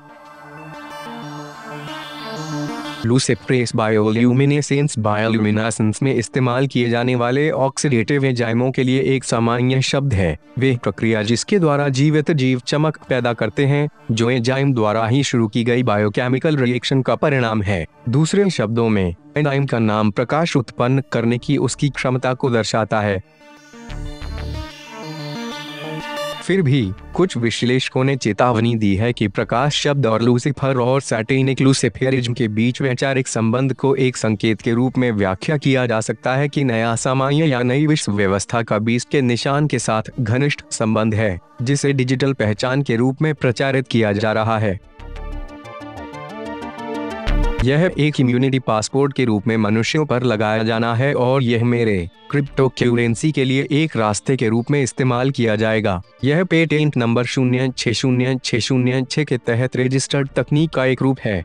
लूसिफरेज बायोल्यूमिनेसेंस में इस्तेमाल किए जाने वाले ऑक्सीडेटिव एंजाइमों के लिए एक सामान्य शब्द है वे प्रक्रिया जिसके द्वारा जीवित जीव चमक पैदा करते हैं, जो एंजाइम द्वारा ही शुरू की गई बायोकेमिकल रिएक्शन का परिणाम है। दूसरे शब्दों में एंजाइम का नाम प्रकाश उत्पन्न करने की उसकी क्षमता को दर्शाता है। फिर भी कुछ विश्लेषकों ने चेतावनी दी है कि प्रकाश शब्द और लूसीफर और सैटेनिक लूसिफेरिज्म के बीच वैचारिक संबंध को एक संकेत के रूप में व्याख्या किया जा सकता है कि नया सामान्य या नई विश्व व्यवस्था का बीज के निशान के साथ घनिष्ठ संबंध है, जिसे डिजिटल पहचान के रूप में प्रचारित किया जा रहा है। यह एक इम्यूनिटी पासपोर्ट के रूप में मनुष्यों पर लगाया जाना है और यह मेरे क्रिप्टो करेंसी के लिए एक रास्ते के रूप में इस्तेमाल किया जाएगा। यह पेटेंट नंबर 060606 के तहत रजिस्टर्ड तकनीक का एक रूप है।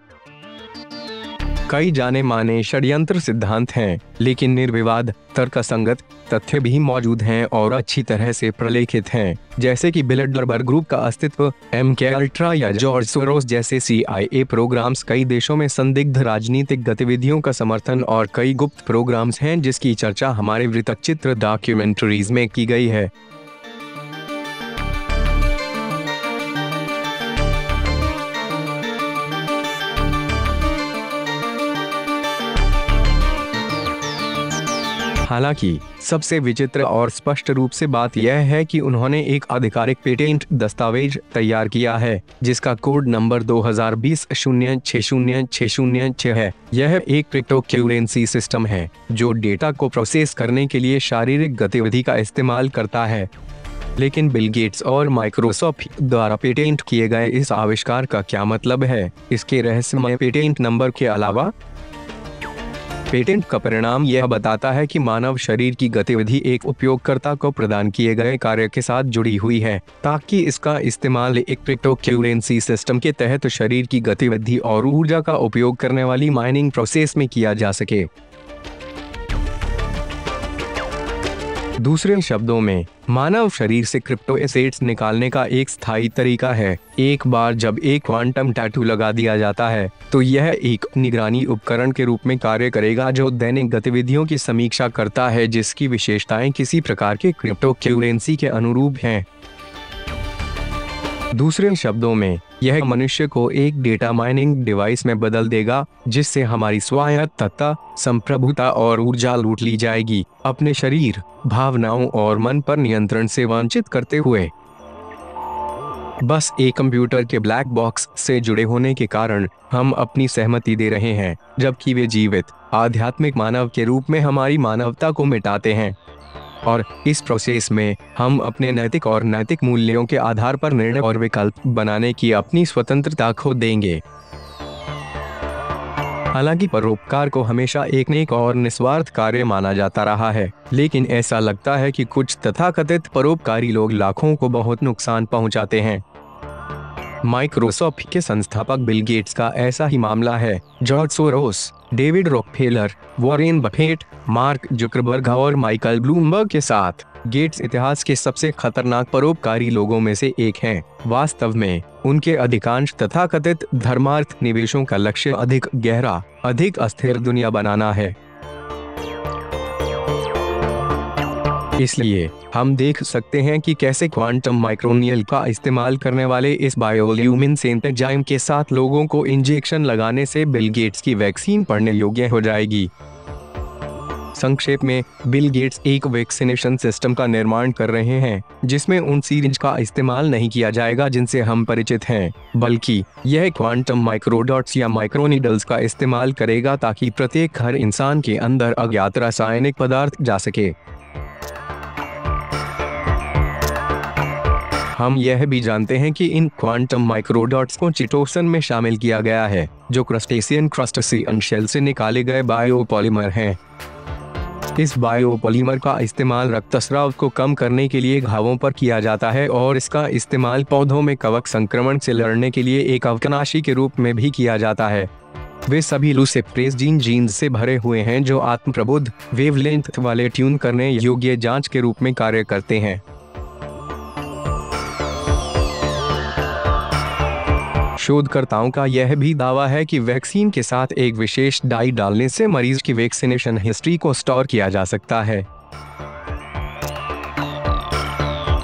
कई जाने माने षड्यंत्र सिद्धांत हैं, लेकिन निर्विवाद तर्कसंगत तथ्य भी मौजूद हैं और अच्छी तरह से प्रलेखित हैं, जैसे कि बिल्डरबर्ग ग्रुप का अस्तित्व, MK अल्ट्रा या जॉर्ज सोरोस जैसे CIA प्रोग्राम्स, कई देशों में संदिग्ध राजनीतिक गतिविधियों का समर्थन और कई गुप्त प्रोग्राम्स हैं जिसकी चर्चा हमारे वृत्तचित्र डॉक्यूमेंट्रीज में की गई है। हालांकि सबसे विचित्र और स्पष्ट रूप से बात यह है कि उन्होंने एक आधिकारिक पेटेंट दस्तावेज तैयार किया है जिसका कोड नंबर 2020-060606 है। यह एक क्रिप्टो करेंसी सिस्टम है जो डेटा को प्रोसेस करने के लिए शारीरिक गतिविधि का इस्तेमाल करता है। लेकिन बिल गेट्स और माइक्रोसॉफ्ट द्वारा पेटेंट किए गए इस आविष्कार का क्या मतलब है? इसके रहस्यमय पेटेंट नंबर के अलावा पेटेंट का परिणाम यह बताता है कि मानव शरीर की गतिविधि एक उपयोगकर्ता को प्रदान किए गए कार्य के साथ जुड़ी हुई है, ताकि इसका इस्तेमाल एक क्रिप्टो करेंसी सिस्टम के तहत शरीर की गतिविधि और ऊर्जा का उपयोग करने वाली माइनिंग प्रोसेस में किया जा सके। दूसरे शब्दों में, मानव शरीर से क्रिप्टो एसेट्स निकालने का एक स्थायी तरीका है। एक बार जब एक क्वांटम टैटू लगा दिया जाता है, तो यह एक निगरानी उपकरण के रूप में कार्य करेगा जो दैनिक गतिविधियों की समीक्षा करता है जिसकी विशेषताएं किसी प्रकार के क्रिप्टो करेंसी के अनुरूप हैं। दूसरे शब्दों में, यह मनुष्य को एक डेटा माइनिंग डिवाइस में बदल देगा जिससे हमारी स्वायत्तता, संप्रभुता और ऊर्जा लूट ली जाएगी, अपने शरीर, भावनाओं और मन पर नियंत्रण से वंचित करते हुए। बस एक कंप्यूटर के ब्लैक बॉक्स से जुड़े होने के कारण हम अपनी सहमति दे रहे हैं, जबकि वे जीवित, आध्यात्मिक मानव के रूप में हमारी मानवता को मिटाते हैं। और इस प्रोसेस में हम अपने नैतिक और नैतिक मूल्यों के आधार पर निर्णय और विकल्प बनाने की अपनी स्वतंत्रता खो देंगे। हालांकि परोपकार को हमेशा एक नेक और निस्वार्थ कार्य माना जाता रहा है, लेकिन ऐसा लगता है कि कुछ तथाकथित परोपकारी लोग लाखों को बहुत नुकसान पहुंचाते हैं। माइक्रोसॉफ्ट के संस्थापक बिल गेट्स का ऐसा ही मामला है। George Soros, David Rockefeller, Warren Buffett, mark Zuckerberg और माइकल ब्लूमबर्ग के साथ गेट्स इतिहास के सबसे खतरनाक परोपकारी लोगों में से एक हैं। वास्तव में उनके अधिकांश तथाकथित धर्मार्थ निवेशों का लक्ष्य अधिक गहरा, अधिक अस्थिर दुनिया बनाना है। इसलिए हम देख सकते हैं कि कैसे क्वांटम माइक्रोनियल का इस्तेमाल करने वाले इस बायोल्यूमिनेसेंट एंजाइम के साथ लोगों को इंजेक्शन लगाने से बिल गेट्स की वैक्सीन पड़ने योग्य हो जाएगी। संक्षेप में, बिल गेट्स एक वैक्सीनेशन सिस्टम का निर्माण कर रहे हैं जिसमें उन सीरिंज का इस्तेमाल नहीं किया जाएगा जिनसे हम परिचित हैं, बल्कि यह क्वांटम माइक्रोडॉट्स या माइक्रोनीडल्स का इस्तेमाल करेगा ताकि प्रत्येक हर इंसान के अंदर अज्ञात रासायनिक पदार्थ जा सके। हम यह भी जानते हैं कि इन क्वांटम माइक्रोडॉट्स को चिटोसन में शामिल किया गया है, जो क्रस्टेशियन शेल से निकाले गए बायोपॉलीमर हैं। इस बायोपॉलीमर का इस्तेमाल रक्तस्राव को कम करने के लिए घावों पर किया जाता है और इसका इस्तेमाल पौधों में कवक संक्रमण से लड़ने के लिए एक अवनाशी के रूप में भी किया जाता है। वे सभी लुसिफ्रेज जीन से भरे हुए हैं जो आत्मप्रबुद्ध, वेवलेंथ वाले ट्यून करने योग्य जांच के रूप में कार्य करते हैं। शोधकर्ताओं का यह भी दावा है कि वैक्सीन के साथ एक विशेष डाई डालने से मरीज की वैक्सीनेशन हिस्ट्री को स्टोर किया जा सकता है।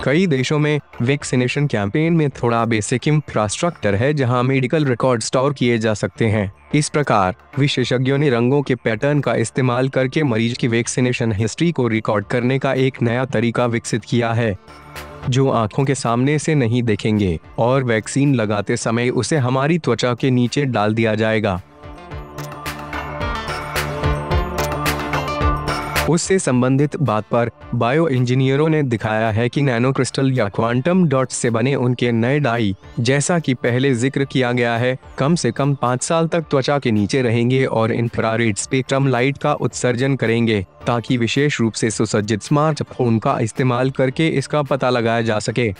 कई देशों में वैक्सीनेशन कैंपेन में थोड़ा बेसिक इंफ्रास्ट्रक्चर है जहां मेडिकल रिकॉर्ड स्टोर किए जा सकते हैं। इस प्रकार विशेषज्ञों ने रंगों के पैटर्न का इस्तेमाल करके मरीज की वैक्सीनेशन हिस्ट्री को रिकॉर्ड करने का एक नया तरीका विकसित किया है, जो आंखों के सामने से नहीं देखेंगे और वैक्सीन लगाते समय उसे हमारी त्वचा के नीचे डाल दिया जाएगा। उससे संबंधित बात पर बायो इंजीनियरों ने दिखाया है कि नैनो क्रिस्टल या क्वांटम डॉट्स से बने उनके नए डाई, जैसा कि पहले जिक्र किया गया है, कम से कम 5 साल तक त्वचा के नीचे रहेंगे और इंफ्रारेड स्पेक्ट्रम लाइट का उत्सर्जन करेंगे ताकि विशेष रूप से सुसज्जित स्मार्टफोन का इस्तेमाल करके इसका पता लगाया जा सके।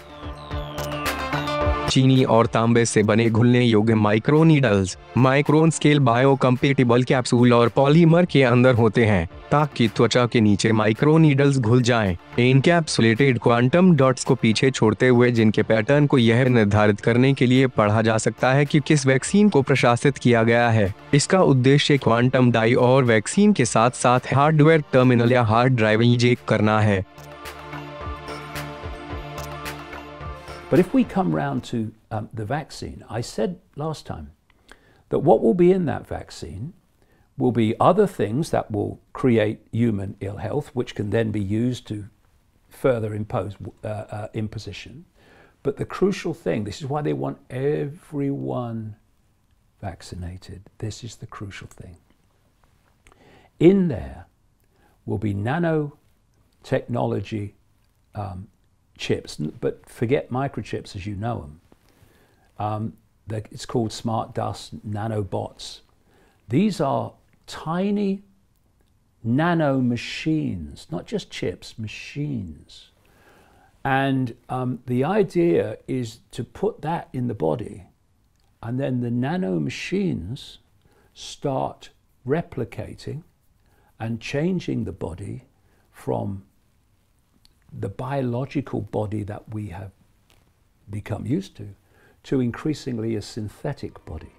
चीनी और तांबे से बने घुलने योग्य माइक्रोनीडल्स माइक्रोन स्केल बायोकम्पेटिबल कैप्सूल और पॉलीमर के अंदर होते हैं ताकि त्वचा के नीचे माइक्रोनीडल्स घुल जाएं। एनकैप्सुलेटेड क्वांटम डॉट्स को पीछे छोड़ते हुए जिनके पैटर्न को यह निर्धारित करने के लिए पढ़ा जा सकता है कि किस वैक्सीन को प्रशासित किया गया है। इसका उद्देश्य क्वांटम डाई और वैक्सीन के साथ साथ हार्डवेयर टर्मिनल या हार्ड ड्राइव इंजेक्ट करना है। But if we come round to the vaccine, I said last time that what will be in that vaccine will be other things that will create human ill health, which can then be used to further impose imposition. But the crucial thing, this is why they want everyone vaccinated. This is the crucial thing. In there will be nanotechnology chips, but forget microchips as you know them. It's called smart dust nanobots. These are tiny nano machines, not just chips, machines. And the idea is to put that in the body, and then the nano machines start replicating and changing the body from the biological body that we have become used to increasingly a synthetic body.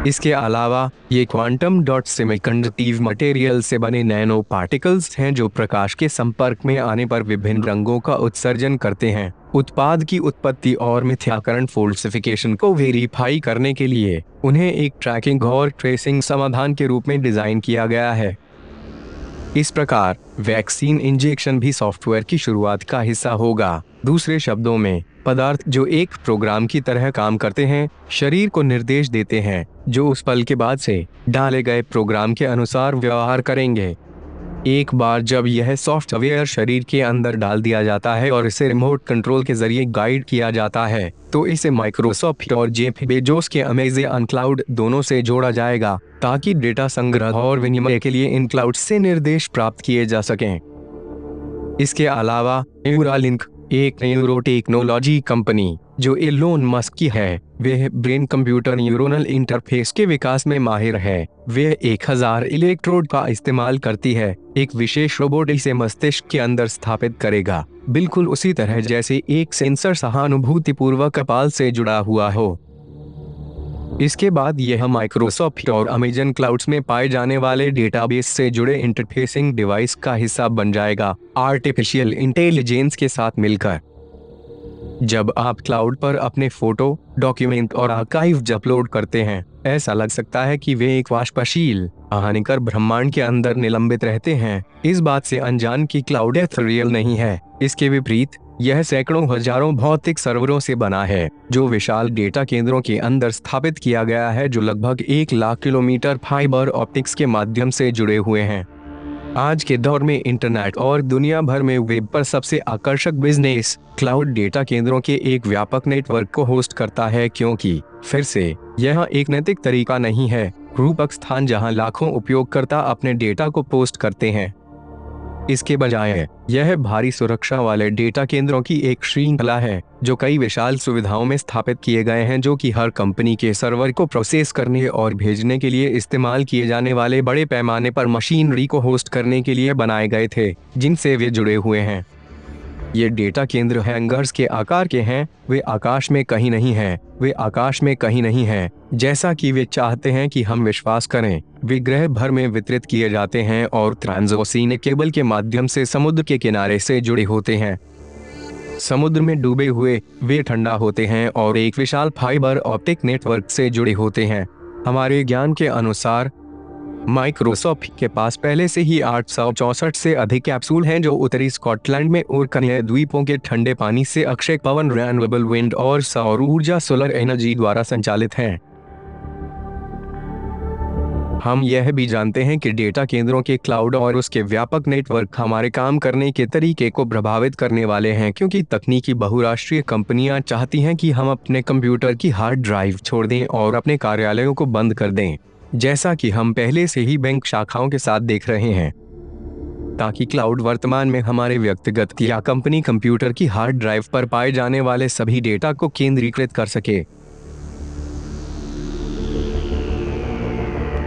इसके अलावा ये quantum dot सेमीकंडक्टिव material से बने nano particles हैं जो प्रकाश के संपर्क में आने पर विभिन्न रंगों का उत्सर्जन करते हैं। उत्पाद की उत्पत्ति और मिथ्याकरण फोल्सिफिकेशन को वेरीफाई करने के लिए उन्हें एक ट्रैकिंग और ट्रेसिंग समाधान के रूप में डिजाइन किया गया है। इस प्रकार वैक्सीन इंजेक्शन भी सॉफ्टवेयर की शुरुआत का हिस्सा होगा। दूसरे शब्दों में, पदार्थ जो एक प्रोग्राम की तरह काम करते हैं, शरीर को निर्देश देते हैं जो उस पल के बाद से डाले गए प्रोग्राम के अनुसार व्यवहार करेंगे। एक बार जब यह सॉफ्टवेयर शरीर के अंदर डाल दिया जाता है और इसे रिमोट कंट्रोल के जरिए गाइड किया जाता है, तो इसे माइक्रोसॉफ्ट और जेफ बेजोस के अमेज़न क्लाउड दोनों से जोड़ा जाएगा ताकि डेटा संग्रह और विनिमय के लिए इन क्लाउड से निर्देश प्राप्त किए जा सकें। इसके अलावा न्यूरालिंक, एक न्यूरो टेक्नोलॉजी कंपनी जो एलोन मस्क की है, वह ब्रेन कंप्यूटर न्यूरोनल इंटरफेस के विकास में माहिर है। वह 1000 इलेक्ट्रोड का इस्तेमाल करती है। एक विशेष रोबोट इसे मस्तिष्क के अंदर स्थापित करेगा, बिल्कुल उसी तरह जैसे एक सेंसर सहानुभूतिपूर्वक कपाल से जुड़ा हुआ हो। इसके बाद यह माइक्रोसॉफ्ट और अमेज़न क्लाउड्स में पाए जाने वाले डेटाबेस से जुड़े इंटरफेसिंग डिवाइस का हिस्सा बन जाएगा, आर्टिफिशियल इंटेलिजेंस के साथ मिलकर। जब आप क्लाउड पर अपने फोटो, डॉक्यूमेंट और आर्काइव अपलोड करते हैं, ऐसा लग सकता है कि वे एक वाष्पशील, हानिकर ब्रह्मांड के अंदर निलंबित रहते हैं, इस बात से अनजान कि क्लाउड एथेरियल नहीं है। इसके विपरीत, यह सैकड़ों हजारों भौतिक सर्वरों से बना है जो विशाल डेटा केंद्रों के अंदर स्थापित किया गया है, जो लगभग 1 लाख किलोमीटर फाइबर ऑप्टिक्स के माध्यम से जुड़े हुए हैं। आज के दौर में इंटरनेट और दुनिया भर में वेब पर सबसे आकर्षक बिजनेस क्लाउड डेटा केंद्रों के एक व्यापक नेटवर्क को होस्ट करता है, क्योंकि फिर से यह एक नैतिक तरीका नहीं है, रूपक स्थान जहां लाखों उपयोगकर्ता अपने डेटा को पोस्ट करते हैं। इसके बजाय यह भारी सुरक्षा वाले डेटा केंद्रों की एक श्रृंखला है जो कई विशाल सुविधाओं में स्थापित किए गए हैं, जो कि हर कंपनी के सर्वर को प्रोसेस करने और भेजने के लिए इस्तेमाल किए जाने वाले बड़े पैमाने पर मशीनरी को होस्ट करने के लिए बनाए गए थे, जिनसे वे जुड़े हुए हैं। ये डेटा केंद्र हैंगर्स के आकार के हैं, वे आकाश में कहीं नहीं हैं, वे आकाश में कहीं नहीं हैं, जैसा कि वे चाहते हैं कि हम विश्वास करें। वे ग्रह भर में वितरित किए जाते हैं और ट्रांसओशियनिक केबल के माध्यम से समुद्र के किनारे से जुड़े होते हैं। समुद्र में डूबे हुए वे ठंडा होते हैं और एक विशाल फाइबर ऑप्टिक नेटवर्क से जुड़े होते हैं। हमारे ज्ञान के अनुसार माइक्रोसॉफ्ट के पास पहले से ही 864 से अधिक कैप्सूल हैं जो उत्तरी स्कॉटलैंड में ओरकन्य द्वीपों के ठंडे पानी से अक्षय पवन, रिन्यूएबल विंड और सौर ऊर्जा सोलर एनर्जी द्वारा संचालित हैं। हम यह भी जानते हैं कि डेटा केंद्रों के क्लाउड और उसके व्यापक नेटवर्क हमारे काम करने के तरीके को प्रभावित करने वाले हैं, क्योंकि तकनीकी बहुराष्ट्रीय कंपनियां चाहती हैं कि हम अपने कंप्यूटर की हार्ड ड्राइव छोड़ दें और अपने कार्यालयों को बंद कर दें, जैसा कि हम पहले से ही बैंक शाखाओं के साथ देख रहे हैं, ताकि क्लाउड वर्तमान में हमारे व्यक्तिगत या कंपनी कंप्यूटर की हार्ड ड्राइव पर पाए जाने वाले सभी डेटा को केंद्रीकृत कर सके।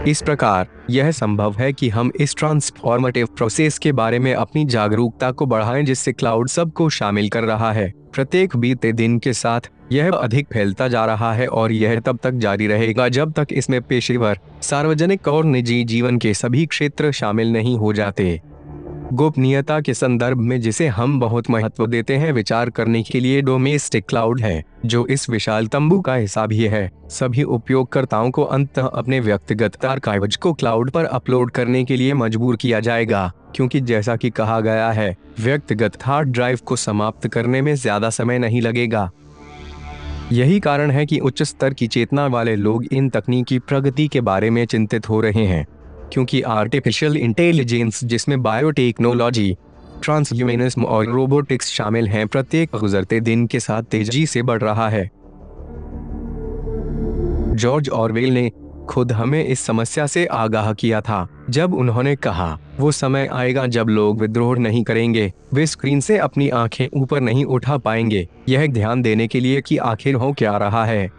इस प्रकार यह संभव है कि हम इस ट्रांसफॉर्मेटिव प्रोसेस के बारे में अपनी जागरूकता को बढ़ाएं, जिससे क्लाउड सबको शामिल कर रहा है। प्रत्येक बीते दिन के साथ यह अधिक फैलता जा रहा है और यह तब तक जारी रहेगा जब तक इसमें पेशेवर, सार्वजनिक और निजी जीवन के सभी क्षेत्र शामिल नहीं हो जाते। गोपनीयता के संदर्भ में जिसे हम बहुत महत्व देते हैं, विचार करने के लिए डोमेस्टिक क्लाउड है, जो इस विशाल तंबू का हिस्सा भी है। सभी उपयोगकर्ताओं को अंततः अपने व्यक्तिगत आर्काइव्स को क्लाउड पर अपलोड करने के लिए मजबूर किया जाएगा, क्योंकि जैसा कि कहा गया है, व्यक्तिगत हार्ड ड्राइव को समाप्त करने में ज्यादा समय नहीं लगेगा। यही कारण है कि उच्च स्तर की चेतना वाले लोग इन तकनीकी प्रगति के बारे में चिंतित हो रहे हैं, क्योंकि आर्टिफिशियल इंटेलिजेंस, जिसमें बायोटेक्नोलॉजी, ट्रांसह्यूमनिज्म और रोबोटिक्स शामिल हैं, प्रत्येक गुजरते दिन के साथ तेजी से बढ़ रहा है। जॉर्ज ऑरवेल ने खुद हमें इस समस्या से आगाह किया था जब उन्होंने कहा, वो समय आएगा जब लोग विद्रोह नहीं करेंगे, वे स्क्रीन से अपनी आंखें ऊपर नहीं उठा पाएंगे, यह ध्यान देने के लिए कि आखिर हो क्या रहा है।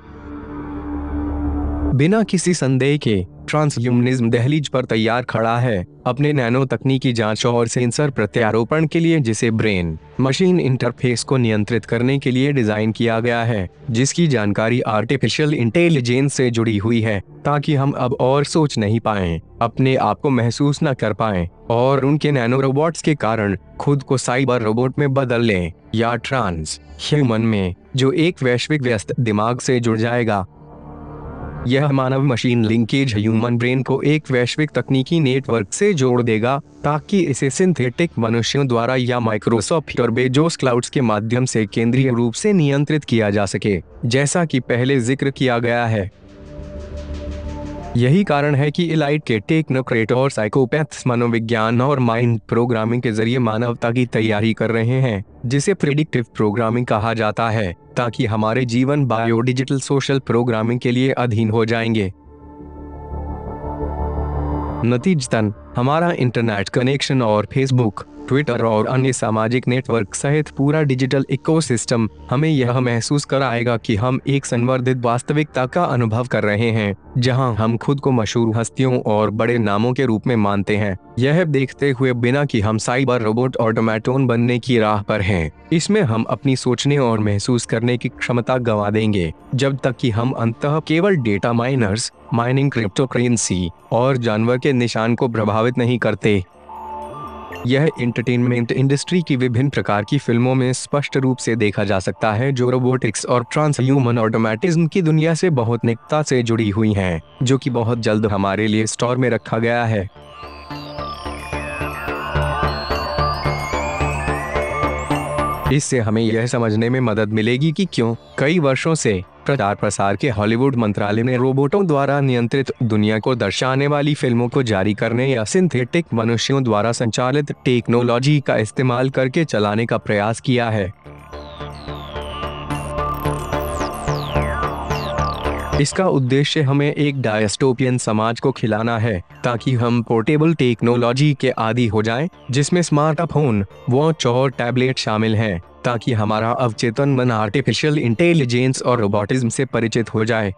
बिना किसी संदेह के ट्रांसह्यूमनिज्म दहलीज पर तैयार खड़ा है, अपने नैनो तकनीकी जांच और सेंसर प्रत्यारोपण के लिए, जिसे ब्रेन मशीन इंटरफेस को नियंत्रित करने के लिए डिजाइन किया गया है, जिसकी जानकारी आर्टिफिशियल इंटेलिजेंस से जुड़ी हुई है, ताकि हम अब और सोच नहीं पाएं, अपने आप को महसूस न कर पाएं और उनके नैनो रोबोट्स के कारण खुद को साइबर रोबोट में बदल लें, या ट्रांस ह्यूमन में, जो एक वैश्विक व्यस्त दिमाग से जुड़ जाएगा। यह मानव मशीन लिंकेज ह्यूमन ब्रेन को एक वैश्विक तकनीकी नेटवर्क से जोड़ देगा, ताकि इसे सिंथेटिक मनुष्यों द्वारा या माइक्रोसॉफ्ट और बेजोस क्लाउड्स के माध्यम से केंद्रीय रूप से नियंत्रित किया जा सके, जैसा कि पहले जिक्र किया गया है। यही कारण है कि एलाइट के टेक्नोक्रेट और साइकोपैथ्स मनोविज्ञान और माइंड प्रोग्रामिंग के जरिए मानवता की तैयारी कर रहे हैं, जिसे प्रिडिक्टिव प्रोग्रामिंग कहा जाता है, ताकि हमारे जीवन बायो डिजिटल सोशल प्रोग्रामिंग के लिए अधीन हो जाएंगे। नतीजतन हमारा इंटरनेट कनेक्शन और फेसबुक, ट्विटर और अन्य सामाजिक नेटवर्क सहित पूरा डिजिटल इकोसिस्टम हमें यह महसूस कराएगा कि हम एक संवर्धित वास्तविकता का अनुभव कर रहे हैं, जहां हम खुद को मशहूर हस्तियों और बड़े नामों के रूप में मानते हैं, यह देखते हुए बिना कि हम साइबर रोबोट ऑटोमेटोन बनने की राह पर हैं। इसमें हम अपनी सोचने और महसूस करने की क्षमता गंवा देंगे, जब तक कि हम अंततः केवल डेटा माइनर्स, माइनिंग क्रिप्टोकरेंसी और जानवर के निशान को प्रभावित नहीं करते। यह एंटरटेनमेंट इंडस्ट्री की विभिन्न प्रकार की फिल्मों में स्पष्ट रूप से देखा जा सकता है, जो रोबोटिक्स और ट्रांसह्यूमन ऑटोमेटिज्म की दुनिया से बहुत निकटता से जुड़ी हुई हैं, जो कि बहुत जल्द हमारे लिए स्टोर में रखा गया है। इससे हमें यह समझने में मदद मिलेगी कि क्यों कई वर्षों से प्रचार प्रसार के हॉलीवुड मंत्रालय ने रोबोटों द्वारा नियंत्रित दुनिया को दर्शाने वाली फिल्मों को जारी करने या सिंथेटिक मनुष्यों द्वारा संचालित टेक्नोलॉजी का इस्तेमाल करके चलाने का प्रयास किया है। इसका उद्देश्य हमें एक डायस्टोपियन समाज को खिलाना है, ताकि हम पोर्टेबल टेक्नोलॉजी के आदी हो जाएं, जिसमें स्मार्टफोन, वॉच और टैबलेट शामिल हैं, ताकि हमारा अवचेतन मन आर्टिफिशियल इंटेलिजेंस और रोबोटिज्म से परिचित हो जाए।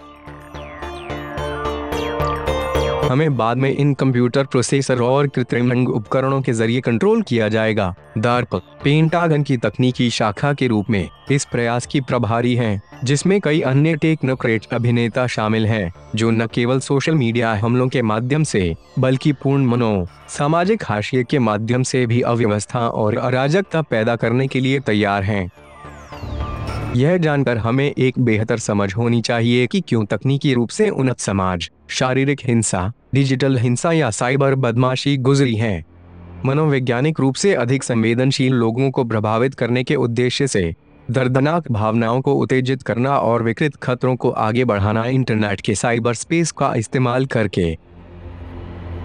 हमें बाद में इन कंप्यूटर प्रोसेसर और कृत्रिम अंग उपकरणों के जरिए कंट्रोल किया जाएगा। डार्प पेंटागन की तकनीकी शाखा के रूप में इस प्रयास की प्रभारी हैं, जिसमें कई अन्य टेक्नोक्रेट अभिनेता शामिल हैं, जो न केवल सोशल मीडिया हमलों के माध्यम से, बल्कि पूर्ण सामाजिक हाशिए के माध्यम से भी अव्यवस्था और अराजकता पैदा करने के लिए तैयार हैं। यह जानकर हमें एक बेहतर समझ होनी चाहिए कि क्यों तकनीकी रूप से उन्नत समाज शारीरिक हिंसा, डिजिटल हिंसा या साइबर बदमाशी गुजरी है। मनोवैज्ञानिक रूप से अधिक संवेदनशील लोगों को प्रभावित करने के उद्देश्य से दर्दनाक भावनाओं को उत्तेजित करना और विकृत खतरों को आगे बढ़ाना इंटरनेट के साइबर स्पेस का इस्तेमाल करके।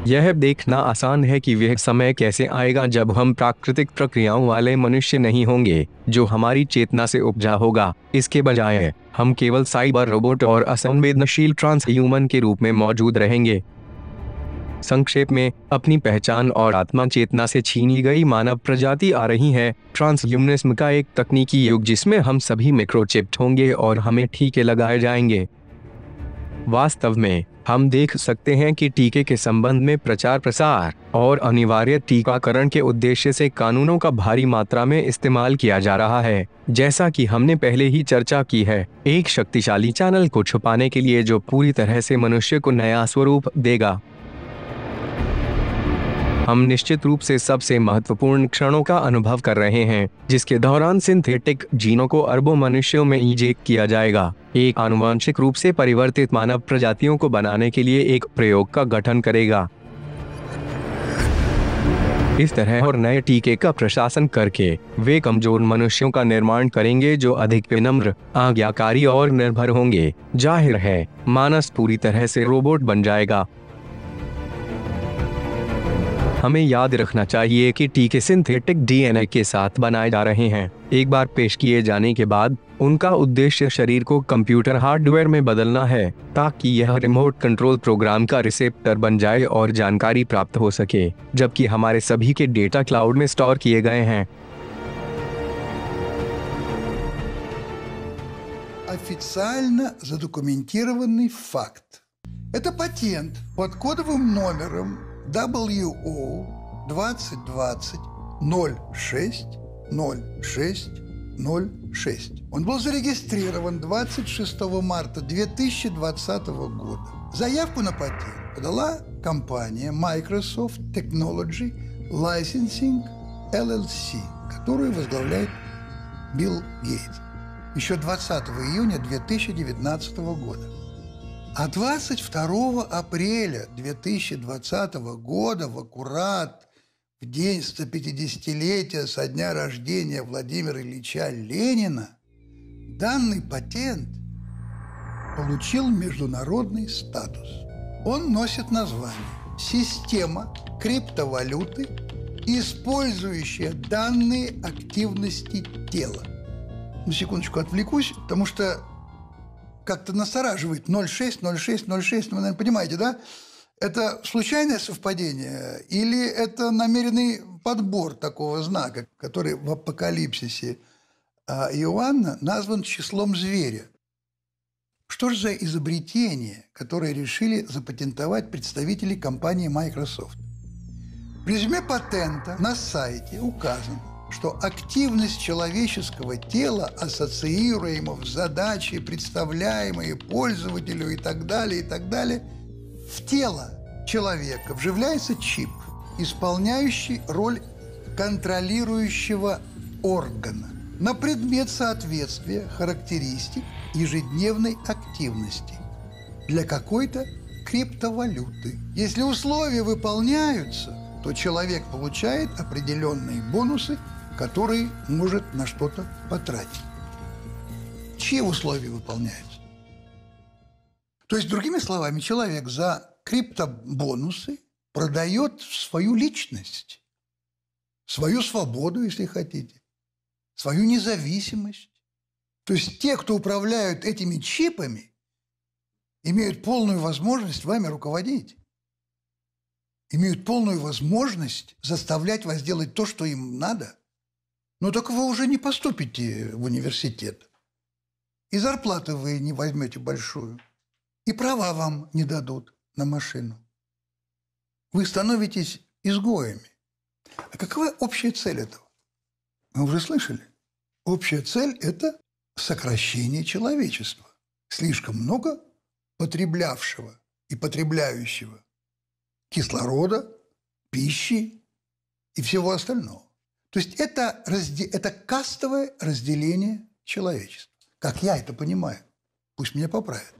यह देखना आसान है कि वह समय कैसे आएगा जब हम प्राकृतिक प्रक्रियाओं वाले मनुष्य नहीं होंगे, जो हमारी चेतना से उपजा होगा। इसके बजाय हम केवल साइबर रोबोट और असंवेदनशील ट्रांसह्यूमन के रूप में मौजूद रहेंगे। संक्षेप में, अपनी पहचान और आत्मा चेतना से छीनी गई मानव प्रजाति आ रही है। ट्रांसह्यूमनिज्म का एक तकनीकी युग जिसमें हम सभी माइक्रोचिप्ड होंगे और हमें टीके लगाए जाएंगे। वास्तव में हम देख सकते हैं कि टीके के संबंध में प्रचार प्रसार और अनिवार्य टीकाकरण के उद्देश्य से कानूनों का भारी मात्रा में इस्तेमाल किया जा रहा है, जैसा कि हमने पहले ही चर्चा की है, एक शक्तिशाली चैनल को छुपाने के लिए जो पूरी तरह से मनुष्य को नया स्वरूप देगा। हम निश्चित रूप से सबसे महत्वपूर्ण क्षणों का अनुभव कर रहे हैं, जिसके दौरान सिंथेटिक जीनों को अरबों मनुष्यों में इंजेक्ट किया जाएगा, एक आनुवंशिक रूप से परिवर्तित मानव प्रजातियों को बनाने के लिए एक प्रयोग का गठन करेगा। इस तरह और नए टीके का प्रशासन करके वे कमजोर मनुष्यों का निर्माण करेंगे जो अधिक विनम्र, आज्ञाकारी और निर्भर होंगे। जाहिर है, मानस पूरी तरह से रोबोट बन जाएगा। हमें याद रखना चाहिए कि टीके सिंथेटिक डीएनए के साथ बनाए जा रहे हैं। एक बार पेश किए जाने के बाद उनका उद्देश्य शरीर को कंप्यूटर हार्डवेयर में बदलना है, ताकि यह रिमोट कंट्रोल प्रोग्राम का रिसेप्टर बन जाए और जानकारी प्राप्त हो सके, जबकि हमारे सभी के डेटा क्लाउड में स्टोर किए गए हैं। Официально задокументированный факт. Это патент под кодовым номером WO 2020-06-06-06. Он был зарегистрирован 26 марта 2020 года. Заявку на патент подала компания Microsoft Technology Licensing LLC, которую возглавляет Билл Гейтс, еще 20 июня 2019 года. А 22 апреля 2020 года, в аккурат в день 150-летия со дня рождения Владимира Ильича Ленина, данный патент получил международный статус. Он носит название «Система криптовалюты, использующая данные активности тела». На секундочку отвлекусь, потому что как-то настораживает 06, 06, 06. Вы, наверное, понимаете, да? Это случайное совпадение или это намеренный подбор такого знака, который в Апокалипсисе Иоанна назван числом зверя? Что же за изобретение, которое решили запатентовать представители компании Microsoft? В резюме патента на сайте указано, что активность человеческого тела, ассоциируемая с задачей, представляемые пользователю и так далее, в тело человека вживляется чип, исполняющий роль контролирующего органа на предмет соответствия характеристик ежедневной активности для какой-то криптовалюты. Если условия выполняются, то человек получает определенные бонусы, которые может на что-то потратить. Чьи условия выполняются? То есть, другими словами, человек за криптобонусы продает свою личность, свою свободу, если хотите, свою независимость. То есть те, кто управляют этими чипами, имеют полную возможность вами руководить. Имеют полную возможность заставлять вас делать то, что им надо. Но только вы уже не поступите в университет. И зарплату вы не возьмете большую. И права вам не дадут на машину. Вы становитесь изгоями. А какова общая цель этого? Вы уже слышали? Общая цель – это сокращение человечества. Слишком много потреблявшего и потребляющего кислорода, пищи и всего остального. То есть это кастовое разделение человечества. Как я это понимаю. Пусть меня поправят.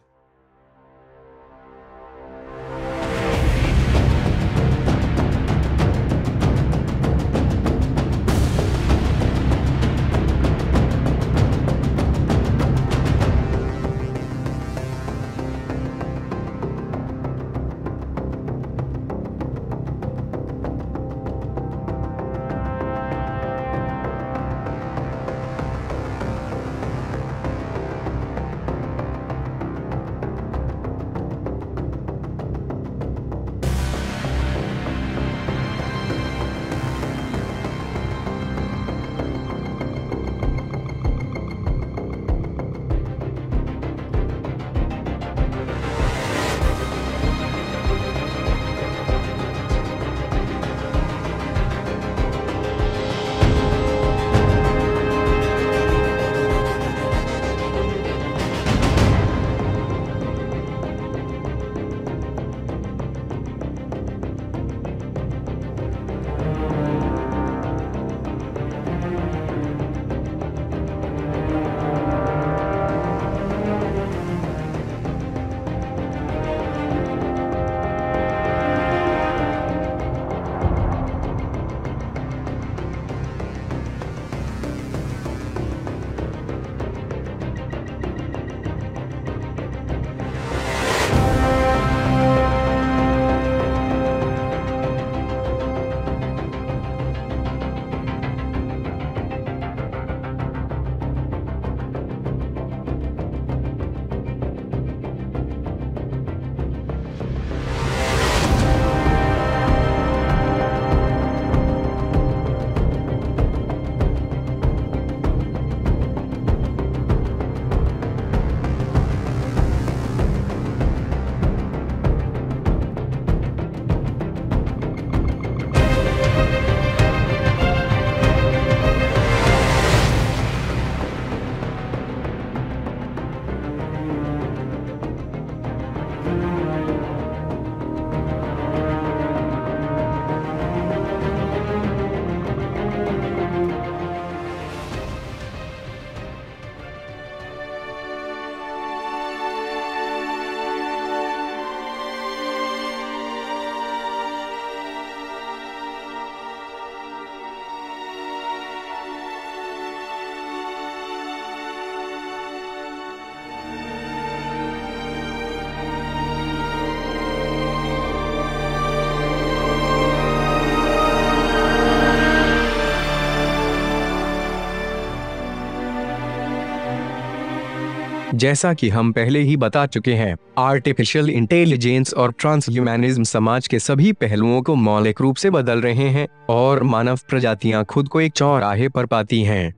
जैसा कि हम पहले ही बता चुके हैं, आर्टिफिशियल इंटेलिजेंस और ट्रांसह्यूमैनिज्म समाज के सभी पहलुओं को मौलिक रूप से बदल रहे हैं और मानव प्रजातियां खुद को एक चौराहे पर पाती हैं।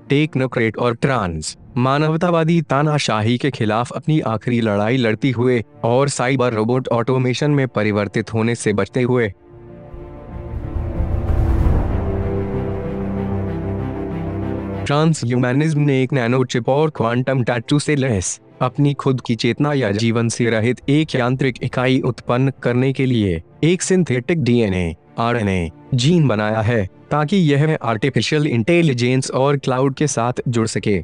टेक्नोक्रेट और ट्रांस मानवतावादी तानाशाही के खिलाफ अपनी आखिरी लड़ाई लड़ती हुए और साइबर रोबोट ऑटोमेशन में परिवर्तित होने से बचते हुए। ट्रांसह्यूमैनिज्म ने एक नैनोचिप और क्वांटम टैटू से लैस अपनी खुद की चेतना या जीवन से रहित एक यांत्रिक इकाई उत्पन्न करने के लिए एक सिंथेटिक डीएनए, आरएनए जीन बनाया है ताकि यह आर्टिफिशियल इंटेलिजेंस और क्लाउड के साथ जुड़ सके।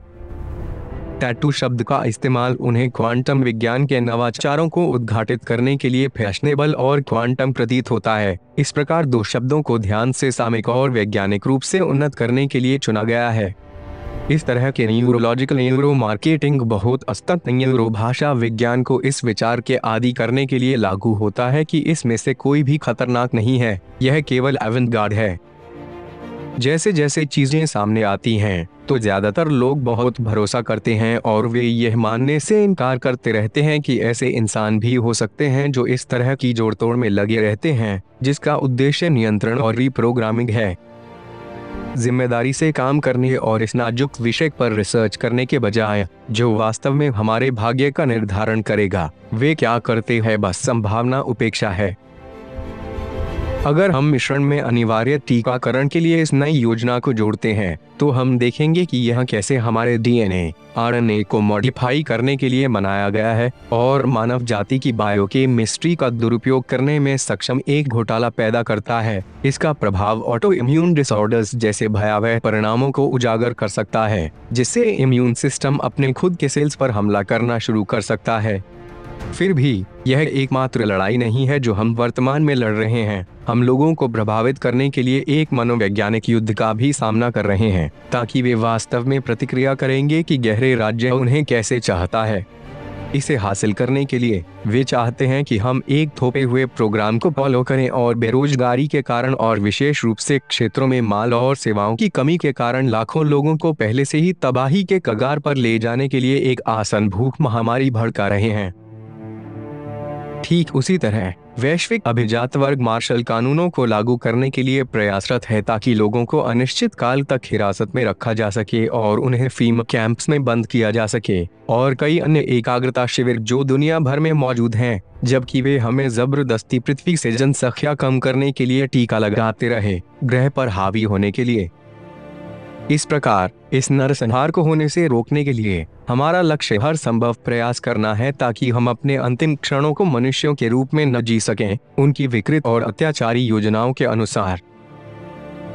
टैटू शब्द का इस्तेमाल उन्हें क्वांटम विज्ञान के नवाचारों को उद्घाटित करने के लिए फैशनेबल और क्वांटम प्रतीत होता है। इस प्रकार दो शब्दों को ध्यान से सामयिक और वैज्ञानिक रूप से उन्नत करने के लिए चुना गया है। इस तरह के न्यूरोलॉजिकल न्यूरो मार्केटिंग बहुत असतत न्यूरो भाषा विज्ञान को इस विचार के आदी करने के लिए लागू होता है कि इसमें से कोई भी खतरनाक नहीं है, यह केवल एवेंटगार्ड है। जैसे जैसे चीजें सामने आती हैं तो ज्यादातर लोग बहुत भरोसा करते हैं और वे यह मानने से इनकार करते रहते हैं कि ऐसे इंसान भी हो सकते हैं जो इस तरह की जोड़तोड़ में लगे रहते हैं जिसका उद्देश्य नियंत्रण और रीप्रोग्रामिंग है। जिम्मेदारी से काम करने और इस नाजुक विषय पर रिसर्च करने के बजाय जो वास्तव में हमारे भाग्य का निर्धारण करेगा वे क्या करते हैं बस संभावना उपेक्षा है। अगर हम मिश्रण में अनिवार्य टीकाकरण के लिए इस नई योजना को जोड़ते हैं तो हम देखेंगे कि यह कैसे हमारे डीएनए, आरएनए को मॉडिफाई करने के लिए बनाया गया है और मानव जाति की बायोकेमिस्ट्री का दुरुपयोग करने में सक्षम एक घोटाला पैदा करता है। इसका प्रभाव ऑटो इम्यून डिसऑर्डर्स जैसे भयावह परिणामों को उजागर कर सकता है, जिससे इम्यून सिस्टम अपने खुद के सेल्स पर हमला करना शुरू कर सकता है। फिर भी यह एकमात्र लड़ाई नहीं है जो हम वर्तमान में लड़ रहे हैं। हम लोगों को प्रभावित करने के लिए एक मनोवैज्ञानिक युद्ध का भी सामना कर रहे हैं ताकि वे वास्तव में प्रतिक्रिया करेंगे कि गहरे राज्य उन्हें कैसे चाहता है। इसे हासिल करने के लिए वे चाहते हैं कि हम एक थोपे हुए प्रोग्राम को फॉलो करें और बेरोजगारी के कारण और विशेष रूप से क्षेत्रों में माल और सेवाओं की कमी के कारण लाखों लोगों को पहले से ही तबाही के कगार पर ले जाने के लिए एक आसन भूख महामारी भड़का रहे हैं। ठीक उसी तरह वैश्विक अभिजात वर्ग मार्शल कानूनों को लागू करने के लिए प्रयासरत है ताकि लोगों को अनिश्चित काल तक हिरासत में रखा जा सके और उन्हें फीम कैंप्स में बंद किया जा सके और कई अन्य एकाग्रता शिविर जो दुनिया भर में मौजूद हैं, जबकि वे हमें जबरदस्ती पृथ्वी से जनसंख्या कम करने के लिए टीका लगाते रहे, ग्रह पर हावी होने के लिए। इस प्रकार इस नरसंहार को होने से रोकने के लिए हमारा लक्ष्य हर संभव प्रयास करना है ताकि हम अपने अंतिम क्षणों को मनुष्यों के रूप में न जी सकें, उनकी विकृत और अत्याचारी योजनाओं के अनुसार।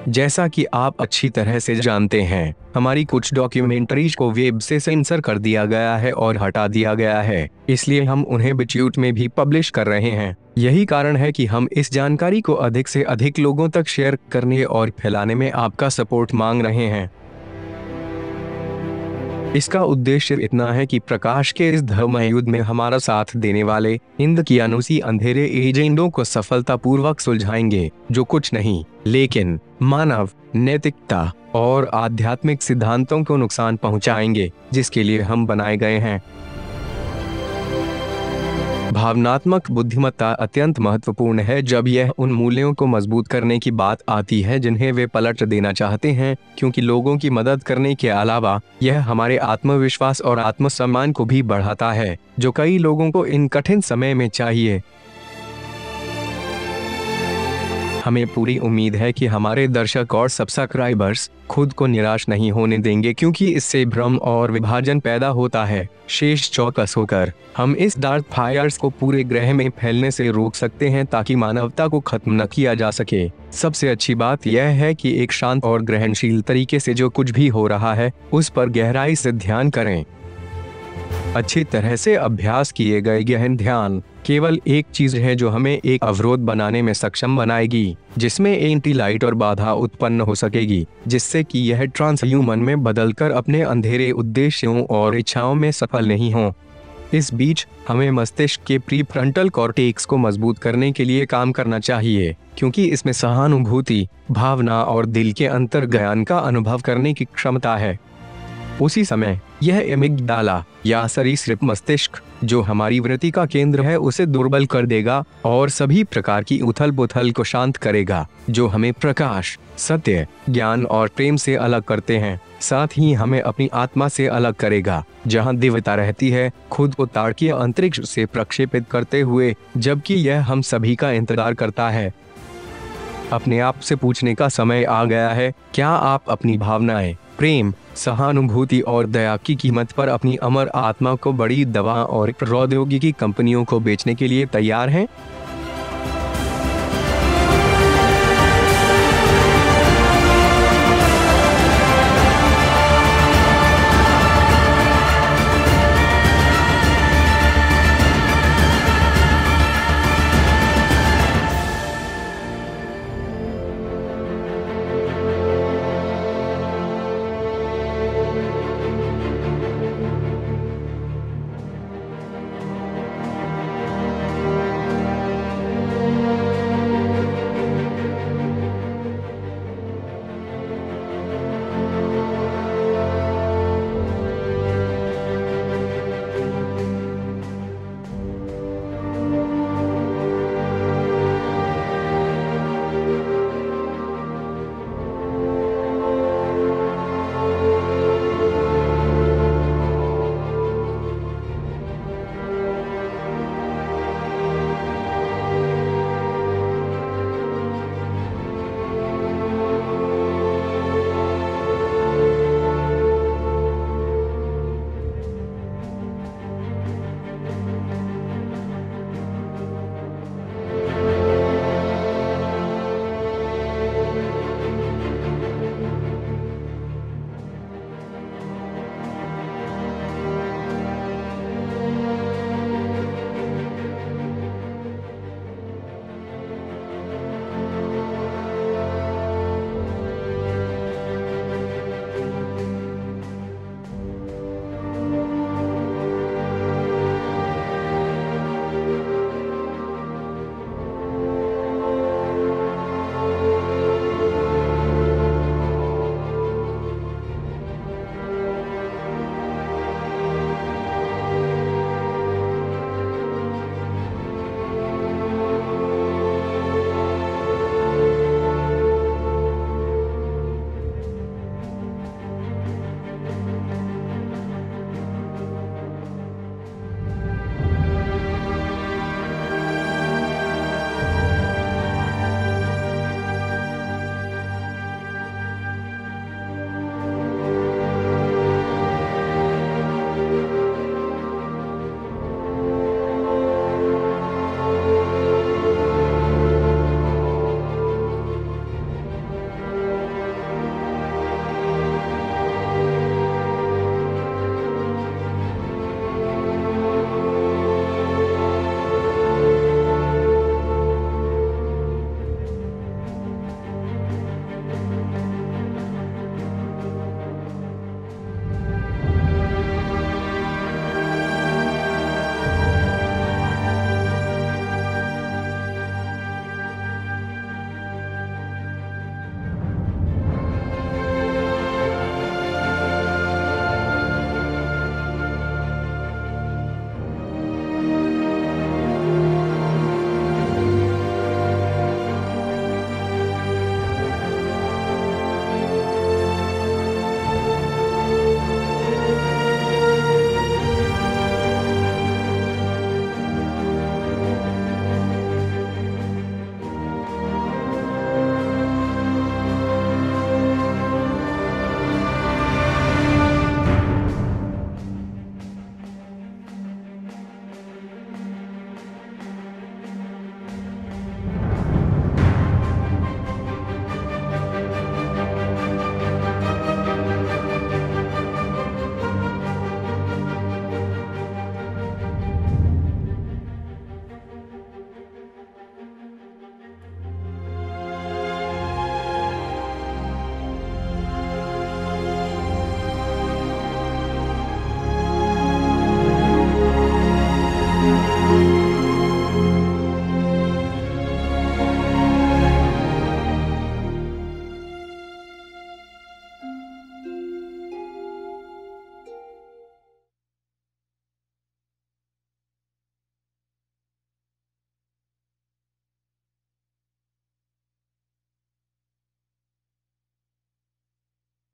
जैसा कि आप अच्छी तरह से जानते हैं, हमारी कुछ डॉक्यूमेंटरीज को वेब से सेंसर कर दिया गया है और हटा दिया गया है, इसलिए हम उन्हें बिट्यूट में भी पब्लिश कर रहे हैं। यही कारण है कि हम इस जानकारी को अधिक से अधिक लोगों तक शेयर करने और फैलाने में आपका सपोर्ट मांग रहे हैं। इसका उद्देश्य इतना है कि प्रकाश के इस धर्ममय युद्ध में हमारा साथ देने वाले इंद्रकियानुसी अंधेरे एजेंडों को सफलतापूर्वक सुलझाएंगे, जो कुछ नहीं लेकिन मानव नैतिकता और आध्यात्मिक सिद्धांतों को नुकसान पहुंचाएंगे जिसके लिए हम बनाए गए हैं। भावनात्मक बुद्धिमत्ता अत्यंत महत्वपूर्ण है जब यह उन मूल्यों को मजबूत करने की बात आती है जिन्हें वे पलट देना चाहते हैं, क्योंकि लोगों की मदद करने के अलावा यह हमारे आत्मविश्वास और आत्मसम्मान को भी बढ़ाता है, जो कई लोगों को इन कठिन समय में चाहिए। हमें पूरी उम्मीद है कि हमारे दर्शक और सब्सक्राइबर्स खुद को निराश नहीं होने देंगे, क्योंकि इससे भ्रम और विभाजन पैदा होता है। शेष चौकस होकर हम इस डार्क फायर्स को पूरे ग्रह में फैलने से रोक सकते हैं ताकि मानवता को खत्म न किया जा सके। सबसे अच्छी बात यह है कि एक शांत और ग्रहणशील तरीके से जो कुछ भी हो रहा है उस पर गहराई से ध्यान करें। अच्छी तरह से अभ्यास किए गए गहन ध्यान केवल एक चीज है जो हमें एक अवरोध बनाने में सक्षम बनाएगी, जिसमें एंटी लाइट और बाधा उत्पन्न हो सकेगी, जिससे कि यह ट्रांसह्यूमन में बदलकर अपने अंधेरे उद्देश्यों और इच्छाओं में सफल नहीं हो। इस बीच हमें मस्तिष्क के प्रीफ्रंटल कॉर्टेक्स को मजबूत करने के लिए काम करना चाहिए, क्योंकि इसमें सहानुभूति, भावना और दिल के अंतर्ज्ञान का अनुभव करने की क्षमता है। उसी समय यह एमिगडाला या सरीसृप मस्तिष्क, जो हमारी वृत्ति का केंद्र है, उसे दुर्बल कर देगा और सभी प्रकार की उथल पुथल को शांत करेगा, जो हमें प्रकाश, सत्य, ज्ञान और प्रेम से अलग करते हैं। साथ ही हमें अपनी आत्मा से अलग करेगा, जहां दिव्यता रहती है, खुद को तारकीय अंतरिक्ष से प्रक्षेपित करते हुए, जबकि यह हम सभी का इंतजार करता है। अपने आप से पूछने का समय आ गया है, क्या आप अपनी भावनाएं, प्रेम, सहानुभूति और दया की कीमत पर अपनी अमर आत्मा को बड़ी दवा और प्रौद्योगिकी कंपनियों को बेचने के लिए तैयार हैं?